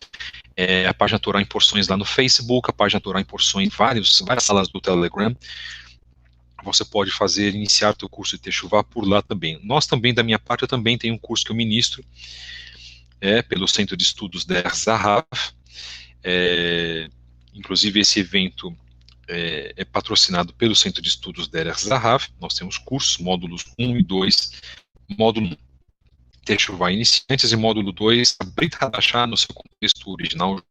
a página Torá em Porções lá no Facebook, a página Torá em Porções, várias salas do Telegram. Você pode iniciar teu curso de Teshuvá por lá também. Nós também, da minha parte, eu também tenho um curso que eu ministro, pelo Centro de Estudos Der Zahav. Inclusive, esse evento é patrocinado pelo Centro de Estudos Der Zahav. Nós temos cursos, módulos 1 e 2. Módulo 1, Teshuvá Iniciantes, e módulo 2, Brit Hadashah no seu contexto original.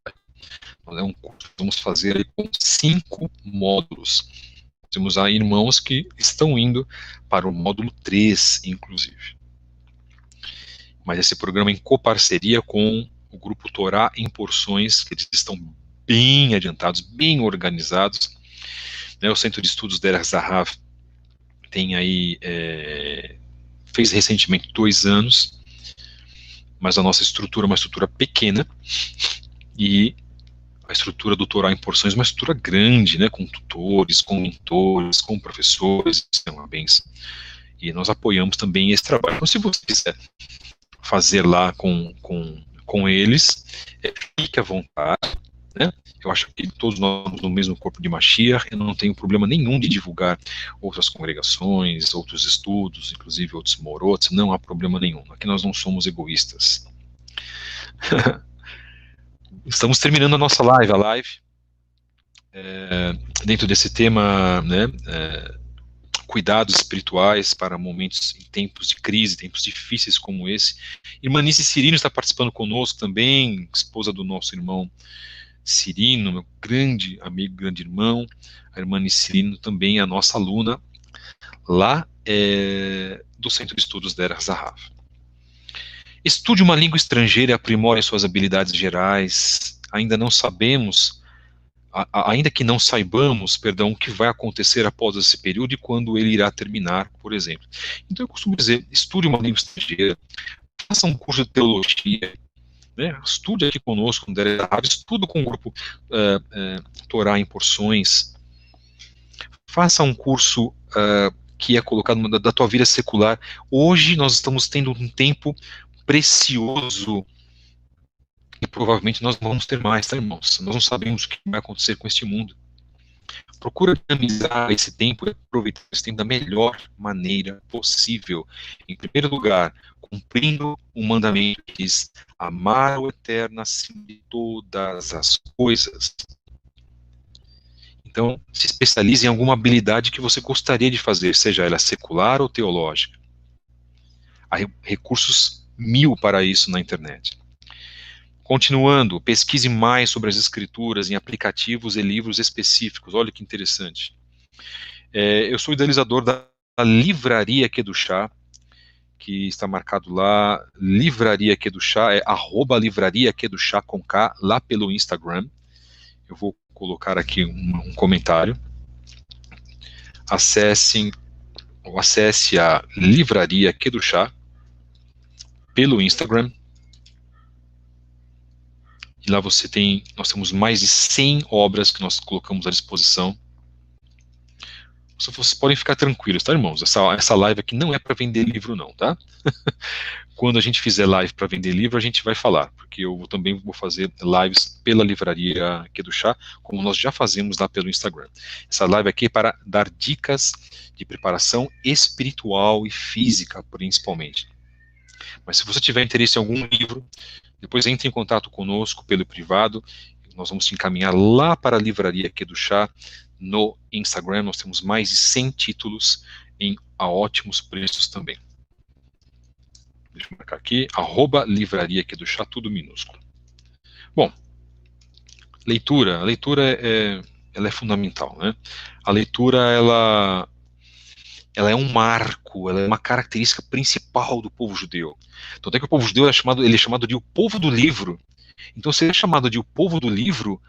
É um curso que vamos fazer com 5 módulos. Temos aí irmãos que estão indo para o módulo 3, inclusive. Mas esse programa é em coparceria com o grupo Torá em Porções, que eles estão bem adiantados, bem organizados. O Centro de Estudos Der Zahav tem aí, fez recentemente 2 anos, mas a nossa estrutura é uma estrutura pequena, e a estrutura do Torá em Porções é uma estrutura grande, né, com tutores, com mentores, com professores, é uma benção. E nós apoiamos também esse trabalho. Então, se você quiser fazer lá com eles, fique à vontade, né? Eu acho que todos nós somos no mesmo corpo de Mashiach, eu não tenho problema nenhum de divulgar outras congregações, outros estudos, inclusive outros morotes, não há problema nenhum. Aqui nós não somos egoístas. Estamos terminando a nossa live, dentro desse tema, né, cuidados espirituais para momentos em tempos de crise, tempos difíceis como esse. Irmã Nice Cirino está participando conosco também, esposa do nosso irmão Cirino, meu grande amigo, grande irmão. A irmã Nice Cirino também é a nossa aluna lá do Centro de Estudos Der Zahav. Estude uma língua estrangeira e aprimore suas habilidades gerais. Ainda que não saibamos, o que vai acontecer após esse período e quando ele irá terminar, por exemplo. Então eu costumo dizer, estude uma língua estrangeira, faça um curso de teologia, né? Estude aqui conosco no Der Zahav, estude com o grupo Torá em Porções, faça um curso que é colocado da tua vida secular. Hoje nós estamos tendo um tempo precioso, e provavelmente nós vamos ter mais, tá, irmãos? Nós não sabemos o que vai acontecer com este mundo. Procura dinamizar esse tempo e aproveitar esse tempo da melhor maneira possível. Em primeiro lugar, cumprindo o mandamento que diz: amar o Eterno acima de todas as coisas. Então, se especialize em alguma habilidade que você gostaria de fazer, seja ela secular ou teológica. Há recursos 1000 para isso na internet. Continuando, pesquise mais sobre as escrituras em aplicativos e livros específicos. Olha que interessante. Eu sou idealizador da Livraria Kedushá, que está marcado lá, Livraria Kedushá, @Livraria Kedushá com K, lá pelo Instagram. Eu vou colocar aqui um comentário. Acesse a Livraria Kedushá pelo Instagram. E lá nós temos mais de 100 obras que nós colocamos à disposição. Vocês podem ficar tranquilos, tá, irmãos? Essa live aqui não é para vender livro, não, tá? Quando a gente fizer live para vender livro, a gente vai falar, porque eu também vou fazer lives pela Livraria Kedushá, como nós já fazemos lá pelo Instagram. Essa live aqui é para dar dicas de preparação espiritual e física, principalmente. Mas se você tiver interesse em algum livro, depois entre em contato conosco pelo privado, nós vamos te encaminhar lá para a Livraria Kedushá no Instagram. Nós temos mais de 100 títulos a ótimos preços também. Deixa eu marcar aqui, @Livraria Kedushá, tudo minúsculo. Bom, Leitura. A leitura ela é fundamental, né? A leitura, ela é um marco, ela é uma característica principal do povo judeu. Então, até que o povo judeu ele é chamado de o povo do livro. Então, se ele é chamado de o povo do livro,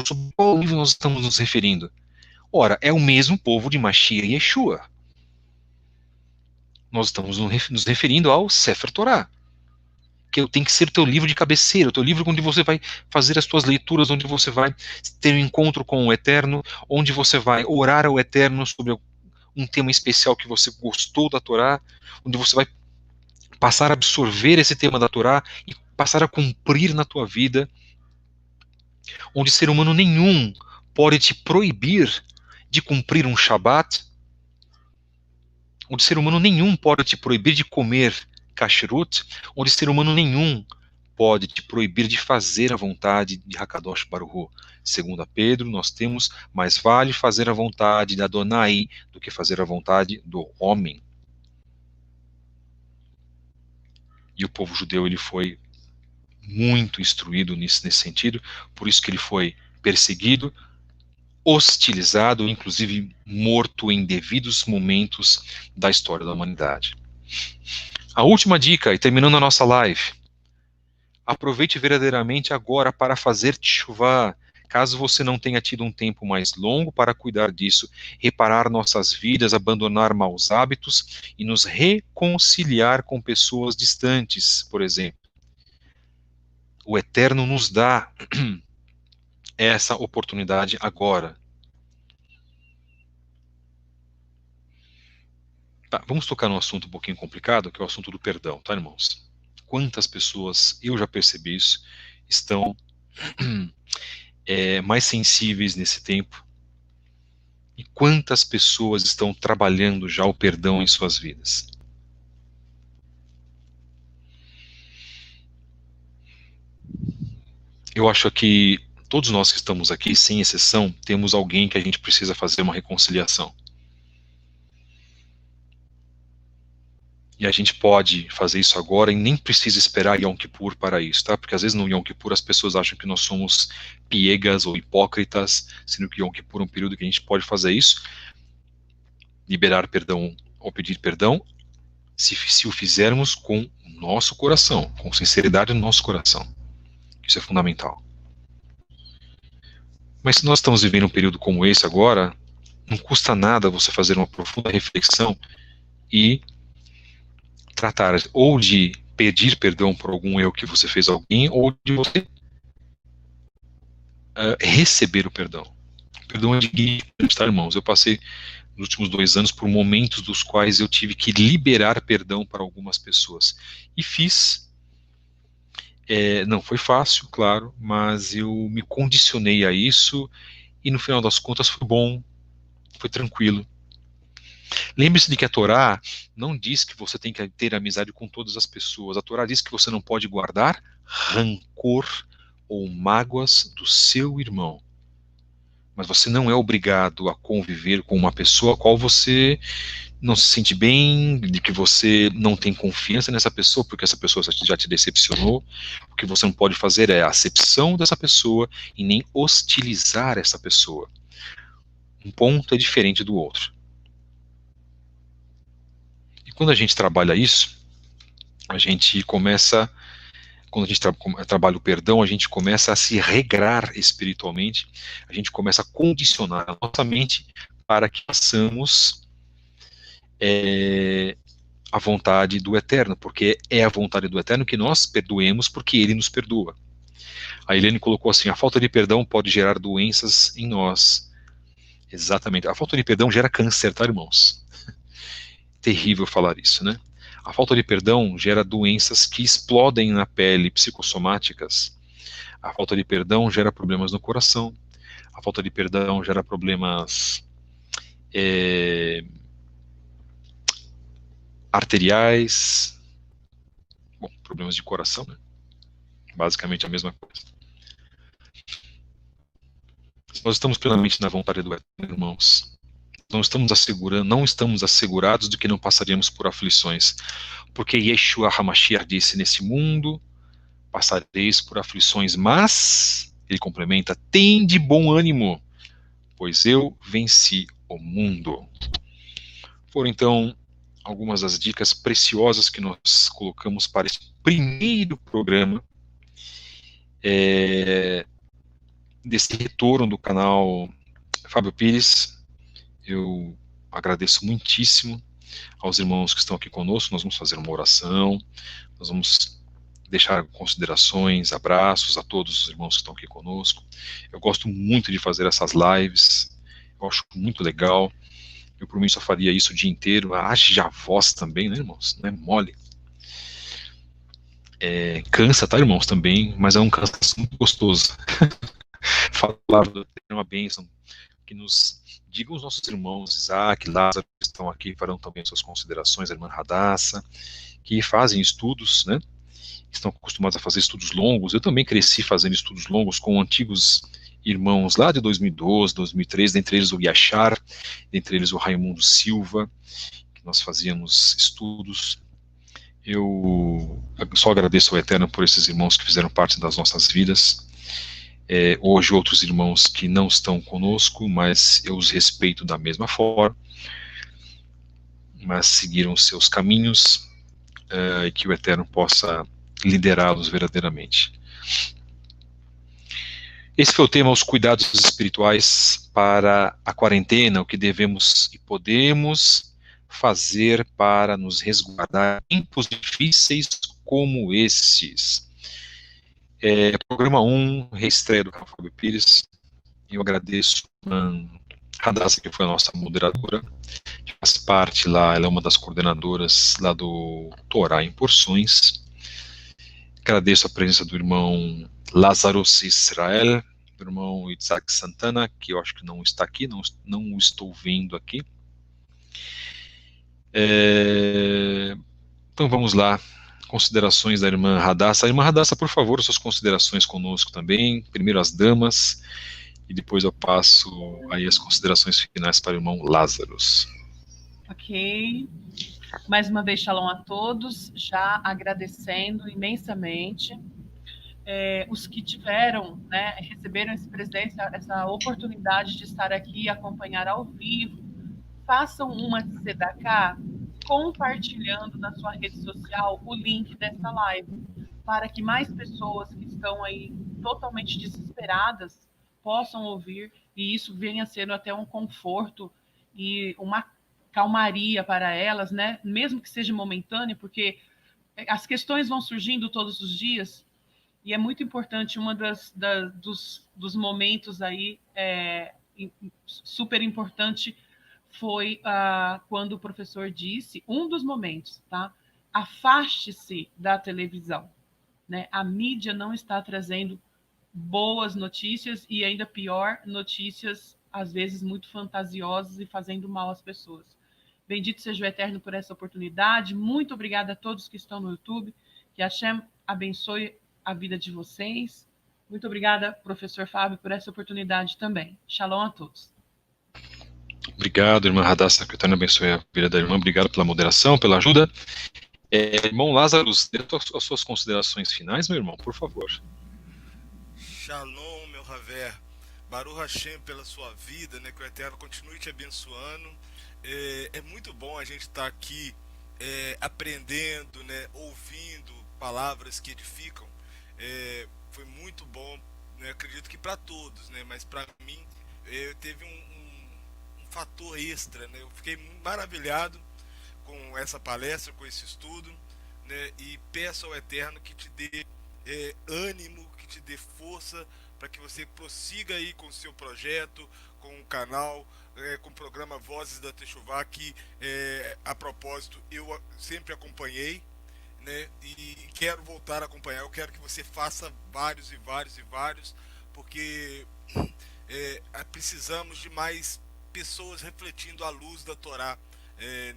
sobre qual livro nós estamos nos referindo? Ora, é o mesmo povo de Mashiach e Yeshua. Nós estamos nos referindo ao Sefer Torah, que tem que ser o teu livro de cabeceira, o teu livro onde você vai fazer as tuas leituras, onde você vai ter um encontro com o Eterno, onde você vai orar ao Eterno sobre um tema especial que você gostou da Torá, onde você vai passar a absorver esse tema da Torá e passar a cumprir na tua vida, onde ser humano nenhum pode te proibir de cumprir um Shabat, onde ser humano nenhum pode te proibir de comer kashrut, onde ser humano nenhum pode te proibir de fazer a vontade de Hakadosh Baruch Hu. Segundo a Pedro, nós temos: mais vale fazer a vontade de Adonai do que fazer a vontade do homem. E o povo judeu, ele foi muito instruído nesse sentido, por isso que ele foi perseguido, hostilizado, inclusive morto em devidos momentos da história da humanidade. A última dica, e terminando a nossa live: aproveite verdadeiramente agora para fazer teshuvah, caso você não tenha tido um tempo mais longo para cuidar disso, reparar nossas vidas, abandonar maus hábitos e nos reconciliar com pessoas distantes, por exemplo. O Eterno nos dá essa oportunidade agora. Tá, vamos tocar num assunto um pouquinho complicado, que é o assunto do perdão, tá, irmãos? Quantas pessoas, eu já percebi isso, estão mais sensíveis nesse tempo? E quantas pessoas estão trabalhando já o perdão em suas vidas? Eu acho que todos nós que estamos aqui, sem exceção, temos alguém que a gente precisa fazer uma reconciliação. E a gente pode fazer isso agora e nem precisa esperar Yom Kippur para isso, tá? Porque às vezes no Yom Kippur as pessoas acham que nós somos piegas ou hipócritas, sendo que Yom Kippur é um período que a gente pode fazer isso, liberar perdão ou pedir perdão, se o fizermos com o nosso coração, com sinceridade no nosso coração. Isso é fundamental. Mas se nós estamos vivendo um período como esse agora, não custa nada você fazer uma profunda reflexão e tratar ou de pedir perdão por algum erro que você fez a alguém, ou de você receber o perdão. O perdão é de tá, irmãos? Eu passei nos últimos 2 anos por momentos dos quais eu tive que liberar perdão para algumas pessoas. E fiz. Não foi fácil, claro, mas eu me condicionei a isso e no final das contas foi bom, foi tranquilo. Lembre-se de que a Torá não diz que você tem que ter amizade com todas as pessoas. A Torá diz que você não pode guardar rancor ou mágoas do seu irmão. Mas você não é obrigado a conviver com uma pessoa a qual você não se sente bem, de que você não tem confiança nessa pessoa, porque essa pessoa já te decepcionou. O que você não pode fazer é a acepção dessa pessoa e nem hostilizar essa pessoa. Um ponto é diferente do outro. Quando a gente trabalha isso, a gente começa, quando a gente trabalha o perdão, a gente começa a se regrar espiritualmente, a gente começa a condicionar a nossa mente para que façamos a vontade do Eterno, porque é a vontade do Eterno que nós perdoemos, porque Ele nos perdoa. A Helene colocou assim: a falta de perdão pode gerar doenças em nós. Exatamente. A falta de perdão gera câncer, tá, irmãos? Terrível falar isso, né? A falta de perdão gera doenças que explodem na pele, psicossomáticas. A falta de perdão gera problemas no coração. A falta de perdão gera problemas arteriais. Bom, problemas de coração, né? Basicamente a mesma coisa. Nós estamos plenamente na vontade do Eterno, irmãos. Não estamos assegurados de que não passaríamos por aflições, porque Yeshua HaMashiach disse: nesse mundo passareis por aflições, mas Ele complementa: tem de bom ânimo, pois eu venci o mundo. Foram então algumas das dicas preciosas que nós colocamos para esse primeiro programa desse retorno do canal Fábio Pires. Eu agradeço muitíssimo aos irmãos que estão aqui conosco. Nós vamos fazer uma oração, nós vamos deixar considerações, abraços a todos os irmãos que estão aqui conosco. Eu gosto muito de fazer essas lives, eu acho muito legal. Eu, por mim, só faria isso o dia inteiro. Haja voz também, né, irmãos? Não é mole. Cansa, tá, irmãos, também, mas é um cansaço muito gostoso. Falar do é uma bênção. Que nos digam os nossos irmãos Isaac, Lázaro, que estão aqui, farão também suas considerações, a irmã Radassa, que fazem estudos, né? Estão acostumados a fazer estudos longos. Eu também cresci fazendo estudos longos com antigos irmãos lá de 2012, 2013, dentre eles o Yachar, dentre eles o Raimundo Silva, que nós fazíamos estudos. Eu só agradeço ao Eterno por esses irmãos que fizeram parte das nossas vidas. Hoje outros irmãos que não estão conosco, mas eu os respeito da mesma forma, mas seguiram seus caminhos, e que o Eterno possa liderá-los verdadeiramente. Esse foi o tema, os cuidados espirituais para a quarentena, o que devemos e podemos fazer para nos resguardar em tempos difíceis como esses. Programa 1, reestreia do canal Fábio Pires. Eu agradeço a Radassa, que foi a nossa moderadora, que faz parte lá, ela é uma das coordenadoras lá do Torá em Porções. Agradeço a presença do irmão Lázaro Israel, do irmão Isaac Santana, que eu acho que não está aqui, não o estou vendo aqui. Então vamos lá. Considerações da irmã Radassa. Irmã Radassa, por favor, suas considerações conosco também. Primeiro as damas, e depois eu passo aí as considerações finais para o irmão Lázaro. Ok. Mais uma vez, shalom a todos, já agradecendo imensamente. Os que tiveram, né, receberam esse presente, essa oportunidade de estar aqui e acompanhar ao vivo, façam uma tzedakah compartilhando na sua rede social o link dessa live, para que mais pessoas que estão aí totalmente desesperadas possam ouvir, e isso venha sendo até um conforto e uma calmaria para elas, né? Mesmo que seja momentânea, porque as questões vão surgindo todos os dias, e é muito importante, dos momentos aí super importante foi quando o professor disse, um dos momentos, tá? Afaste-se da televisão, né? A mídia não está trazendo boas notícias e, ainda pior, notícias, às vezes, muito fantasiosas e fazendo mal às pessoas. Bendito seja o Eterno por essa oportunidade. Muito obrigada a todos que estão no YouTube. Que Hashem abençoe a vida de vocês. Muito obrigada, professor Fábio, por essa oportunidade também. Shalom a todos. Obrigado, irmã Radassa, que o Eterno abençoe a vida da irmã. Obrigado pela moderação, pela ajuda. Irmão Lázaro, dê as suas considerações finais, meu irmão, por favor. Shalom, meu Haver. Baruch Hashem pela sua vida, né? Que o Eterno continue te abençoando. É muito bom a gente estar aqui aprendendo, né? Ouvindo palavras que edificam. Foi muito bom, né? Acredito que para todos, né? Mas para mim teve um fator extra, né? Eu fiquei maravilhado com essa palestra, com esse estudo, né? E peço ao Eterno que te dê ânimo, que te dê força para que você prossiga aí com o seu projeto, com o canal, com o programa Vozes da Techuvá, que a propósito eu sempre acompanhei, né? E quero voltar a acompanhar. Eu quero que você faça vários e vários e vários, porque precisamos de mais pessoas refletindo a luz da Torá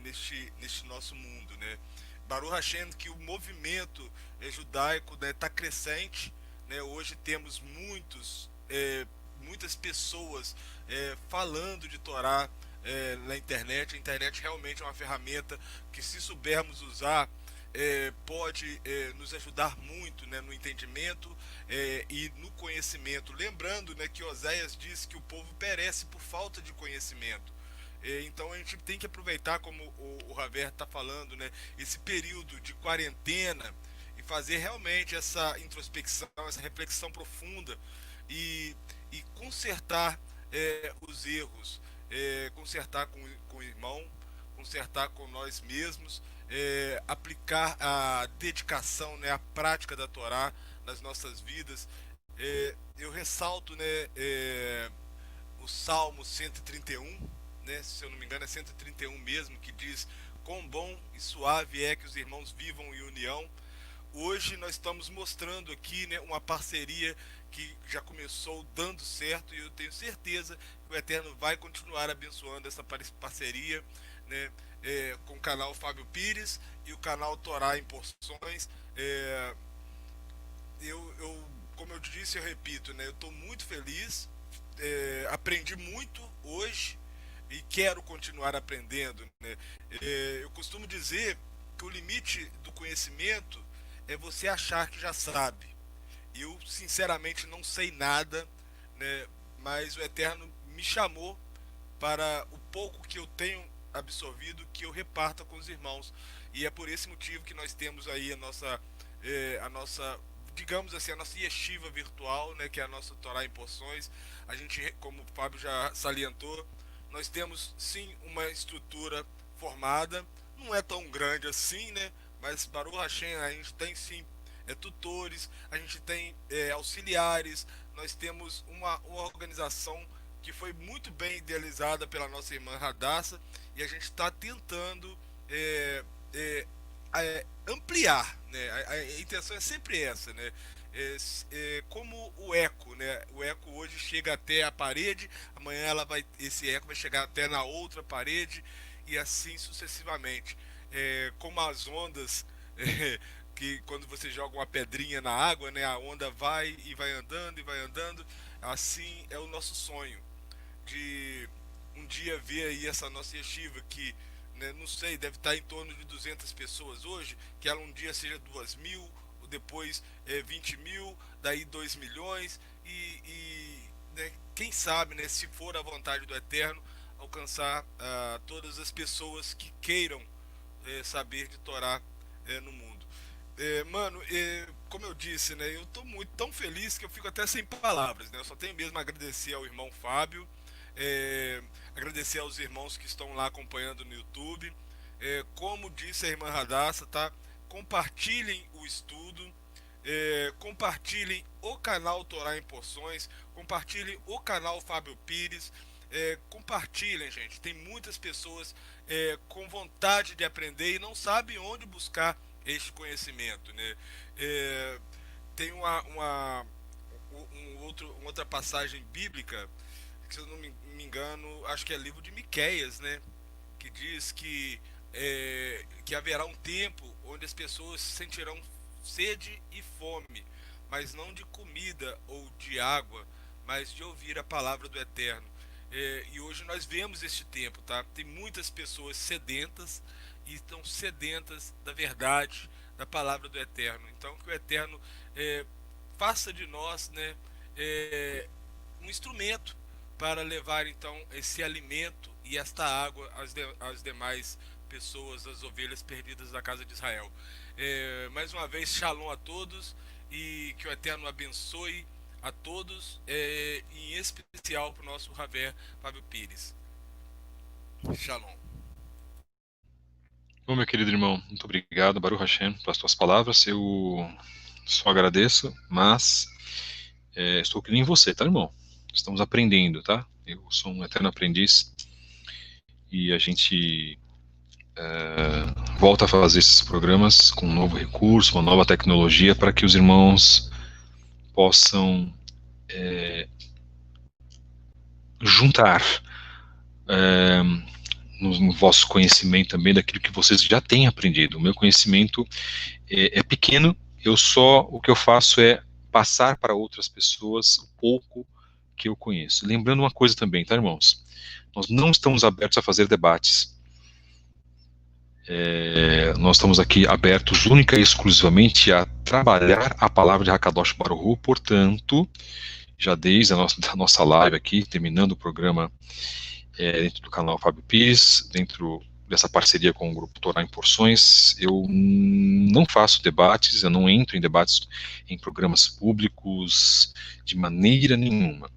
neste nosso mundo, né? Baruch Hashem, que o movimento judaico está crescente, né? Hoje temos muitas pessoas falando de Torá na internet. A internet realmente é uma ferramenta que, se soubermos usar, pode nos ajudar muito, né, no entendimento e no conhecimento. Lembrando, né, que Oséias diz que o povo perece por falta de conhecimento. Então a gente tem que aproveitar, como o Javier está falando, né, esse período de quarentena e fazer realmente essa introspecção, essa reflexão profunda e, e consertar os erros, consertar com o irmão, consertar com nós mesmos, aplicar a dedicação, né, a prática da Torá nas nossas vidas. Eu ressalto, né, o Salmo 131, né, se eu não me engano é 131 mesmo, que diz: quão bom e suave é que os irmãos vivam em união. Hoje nós estamos mostrando aqui, né, uma parceria que já começou dando certo, e eu tenho certeza que o Eterno vai continuar abençoando essa parceria, né, com o canal Fábio Pires e o canal Torá em Porções. Como eu disse, eu repito, né, eu estou muito feliz, aprendi muito hoje e quero continuar aprendendo, né? Eu costumo dizer que o limite do conhecimento é você achar que já sabe. Eu sinceramente não sei nada, né, mas o Eterno me chamou para o pouco que eu tenho absorvido, que eu reparta com os irmãos. E é por esse motivo que nós temos aí a nossa, digamos assim, a nossa yeshiva virtual, né, que é a nossa Torá em Porções. A gente, como o Fábio já salientou, nós temos sim uma estrutura formada, não é tão grande assim, né, mas Baruch Hashem, a gente tem sim tutores, a gente tem auxiliares, nós temos uma organização que foi muito bem idealizada pela nossa irmã Radassa, e a gente está tentando ampliar, né? A intenção é sempre essa, né? Como o eco, né? O eco hoje chega até a parede, amanhã esse eco vai chegar até na outra parede, e assim sucessivamente. Como as ondas, que quando você joga uma pedrinha na água, né, a onda vai e vai andando e vai andando. Assim é o nosso sonho, de um dia ver aí essa nossa yeshiva que, né, não sei, deve estar em torno de 200 pessoas hoje, que ela um dia seja 2.000, depois 20 mil, daí 2 milhões né, quem sabe, né, se for a vontade do Eterno, alcançar todas as pessoas que queiram saber de Torá no mundo. Mano, como eu disse, né, eu tô muito tão feliz que eu fico até sem palavras, né? Eu só tenho mesmo a agradecer ao irmão Fábio, agradecer aos irmãos que estão lá acompanhando no YouTube. Como disse a irmã Radassa, tá? Compartilhem o estudo, compartilhem o canal Torá em Porções, compartilhem o canal Fábio Pires, compartilhem, gente. Tem muitas pessoas com vontade de aprender e não sabem onde buscar este conhecimento, né? Tem uma outra passagem bíblica, que se eu não me engano, acho que é livro de Miqueias, né? Que diz que haverá um tempo onde as pessoas sentirão sede e fome, mas não de comida ou de água, mas de ouvir a palavra do Eterno. E hoje nós vemos este tempo, tá? Tem muitas pessoas sedentas e estão sedentas da verdade, da palavra do Eterno. Então que o Eterno faça de nós, né, um instrumento para levar então esse alimento e esta água às demais pessoas, as ovelhas perdidas da casa de Israel. Mais uma vez, shalom a todos, e que o Eterno abençoe a todos, em especial para o nosso Javier Fábio Pires. Shalom. Bom, meu querido irmão, muito obrigado, Baruch Hashem, pelas tuas palavras. Eu só agradeço, mas estou que nem você, tá, irmão? Estamos aprendendo, tá? Eu sou um eterno aprendiz e a gente volta a fazer esses programas com um novo recurso, uma nova tecnologia, para que os irmãos possam juntar no vosso conhecimento também daquilo que vocês já têm aprendido. O meu conhecimento é pequeno, o que eu faço é passar para outras pessoas o pouco que eu conheço. Lembrando uma coisa também, tá, irmãos? Nós não estamos abertos a fazer debates. Nós estamos aqui abertos única e exclusivamente a trabalhar a palavra de Hakadosh Baruch Hu, portanto, já desde a nossa live aqui, terminando o programa dentro do canal Fábio Pires, dentro dessa parceria com o Grupo Torá em Porções, eu não faço debates, eu não entro em debates em programas públicos de maneira nenhuma.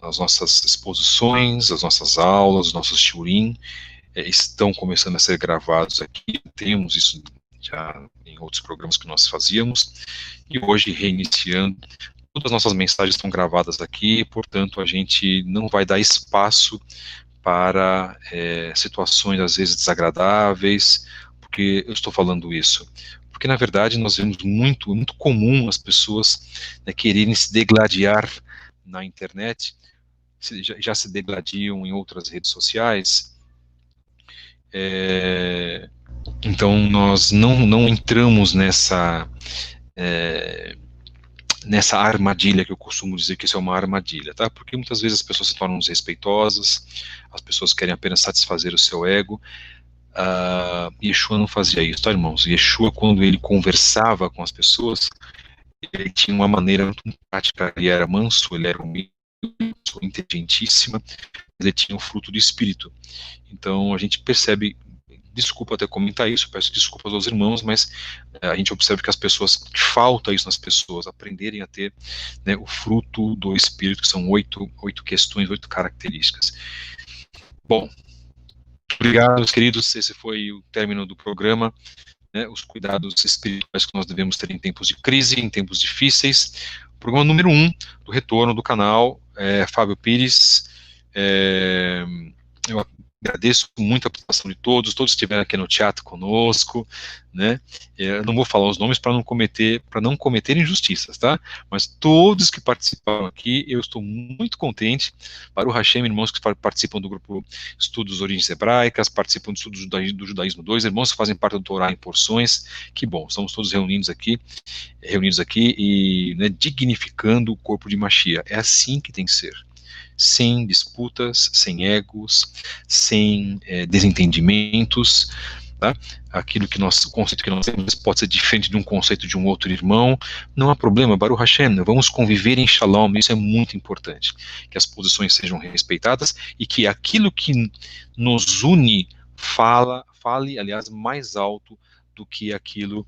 As nossas exposições, as nossas aulas, os nossos shiurim, estão começando a ser gravados aqui, temos isso já em outros programas que nós fazíamos, e hoje reiniciando, todas as nossas mensagens estão gravadas aqui, portanto a gente não vai dar espaço para situações às vezes desagradáveis. Porque eu estou falando isso? Porque na verdade nós vemos muito comum as pessoas, né, quererem se degladiar na internet, já se degladiam em outras redes sociais. Então nós não entramos nessa armadilha, que eu costumo dizer que isso é uma armadilha, tá? Porque muitas vezes as pessoas se tornam desrespeitosas, as pessoas querem apenas satisfazer o seu ego. Yeshua não fazia isso, tá, irmãos? Yeshua, quando ele conversava com as pessoas, ele tinha uma maneira muito prática, ele era manso, ele era humilde, inteligentíssima, mas ele tinha o fruto do Espírito. Então a gente percebe, desculpa até comentar isso, peço desculpas aos irmãos, mas a gente observa que as pessoas, falta isso nas pessoas, aprenderem a ter, né, o fruto do Espírito, que são 8 questões, 8 características. Bom, obrigado, queridos, esse foi o término do programa, né, os cuidados espirituais que nós devemos ter em tempos de crise, em tempos difíceis. Programa número 1 do retorno do canal, Fábio Pires. Eu agradeço muito a participação de todos que estiveram aqui no chat conosco, né? Eu não vou falar os nomes para não cometer injustiças, tá? Mas todos que participaram aqui, eu estou muito contente. Baruch Hashem, irmãos que participam do grupo Estudos Origens Hebraicas, participam do Estudo do Judaísmo 2, irmãos que fazem parte do Torá em Porções, que bom, estamos todos reunidos aqui e, né, dignificando o corpo de Mashiach. É assim que tem que ser. Sem disputas, sem egos, sem desentendimentos, tá? O conceito que nós temos pode ser diferente de um conceito de um outro irmão, não há problema, Baruch Hashem, vamos conviver em Shalom, isso é muito importante, que as posições sejam respeitadas e que aquilo que nos une fale, aliás, mais alto do que aquilo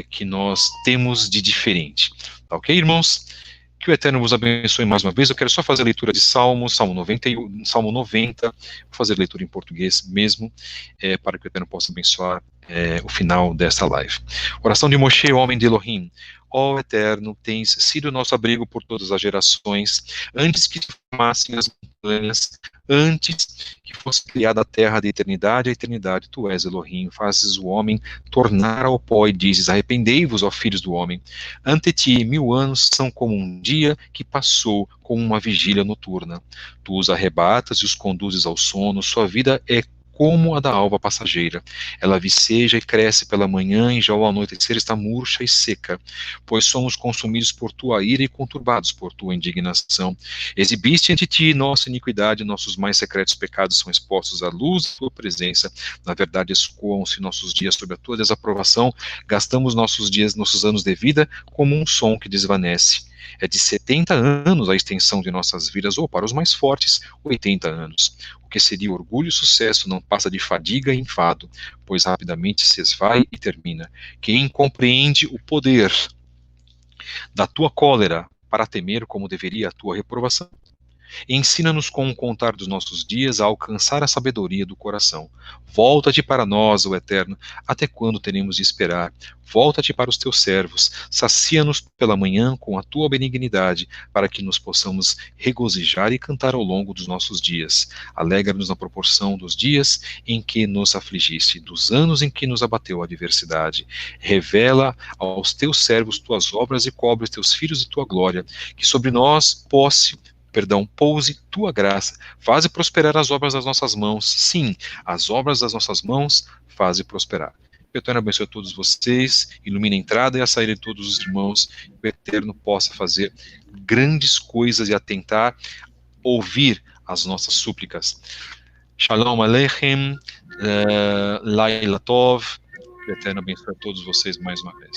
que nós temos de diferente, tá ok, irmãos? Que o Eterno vos abençoe mais uma vez. Eu quero só fazer a leitura de Salmo 90, vou fazer leitura em português mesmo, para que o Eterno possa abençoar o final desta live. Oração de Moshe, homem de Elohim. Ó Eterno, tens sido nosso abrigo por todas as gerações, antes que se formassem as montanhas, antes que fosse criada a terra da eternidade, a eternidade, tu és Elohim, fazes o homem tornar ao pó e dizes, arrependei-vos, ó filhos do homem. Ante ti 1000 anos são como um dia que passou, como uma vigília noturna. Tu os arrebatas e os conduzes ao sono, sua vida é como a da alva passageira. Ela viceja e cresce pela manhã, e já ao anoitecer está murcha e seca, pois somos consumidos por tua ira e conturbados por tua indignação. Exibiste ante ti nossa iniquidade, nossos mais secretos pecados são expostos à luz da tua presença. Na verdade, escoam-se nossos dias sob a tua desaprovação, gastamos nossos anos de vida como um som que desvanece. É de 70 anos a extensão de nossas vidas, ou para os mais fortes, 80 anos. O que seria orgulho e sucesso não passa de fadiga e enfado, pois rapidamente se esvai e termina. Quem compreende o poder da tua cólera para temer como deveria a tua reprovação? Ensina-nos com o contar dos nossos dias a alcançar a sabedoria do coração. Volta-te para nós, ó Eterno, até quando teremos de esperar? Volta-te para os teus servos, sacia-nos pela manhã com a tua benignidade, para que nos possamos regozijar e cantar ao longo dos nossos dias. Alegra-nos na proporção dos dias em que nos afligiste, dos anos em que nos abateu a adversidade. Revela aos teus servos tuas obras e cobre os teus filhos de tua glória, que sobre nós pouse tua graça, faze prosperar as obras das nossas mãos. Sim, as obras das nossas mãos faze prosperar. O Eterno abençoe a todos vocês, ilumine a entrada e a saída de todos os irmãos, que o Eterno possa fazer grandes coisas e atentar, ouvir as nossas súplicas. Shalom Aleichem, Laila Tov, que o Eterno abençoe a todos vocês mais uma vez.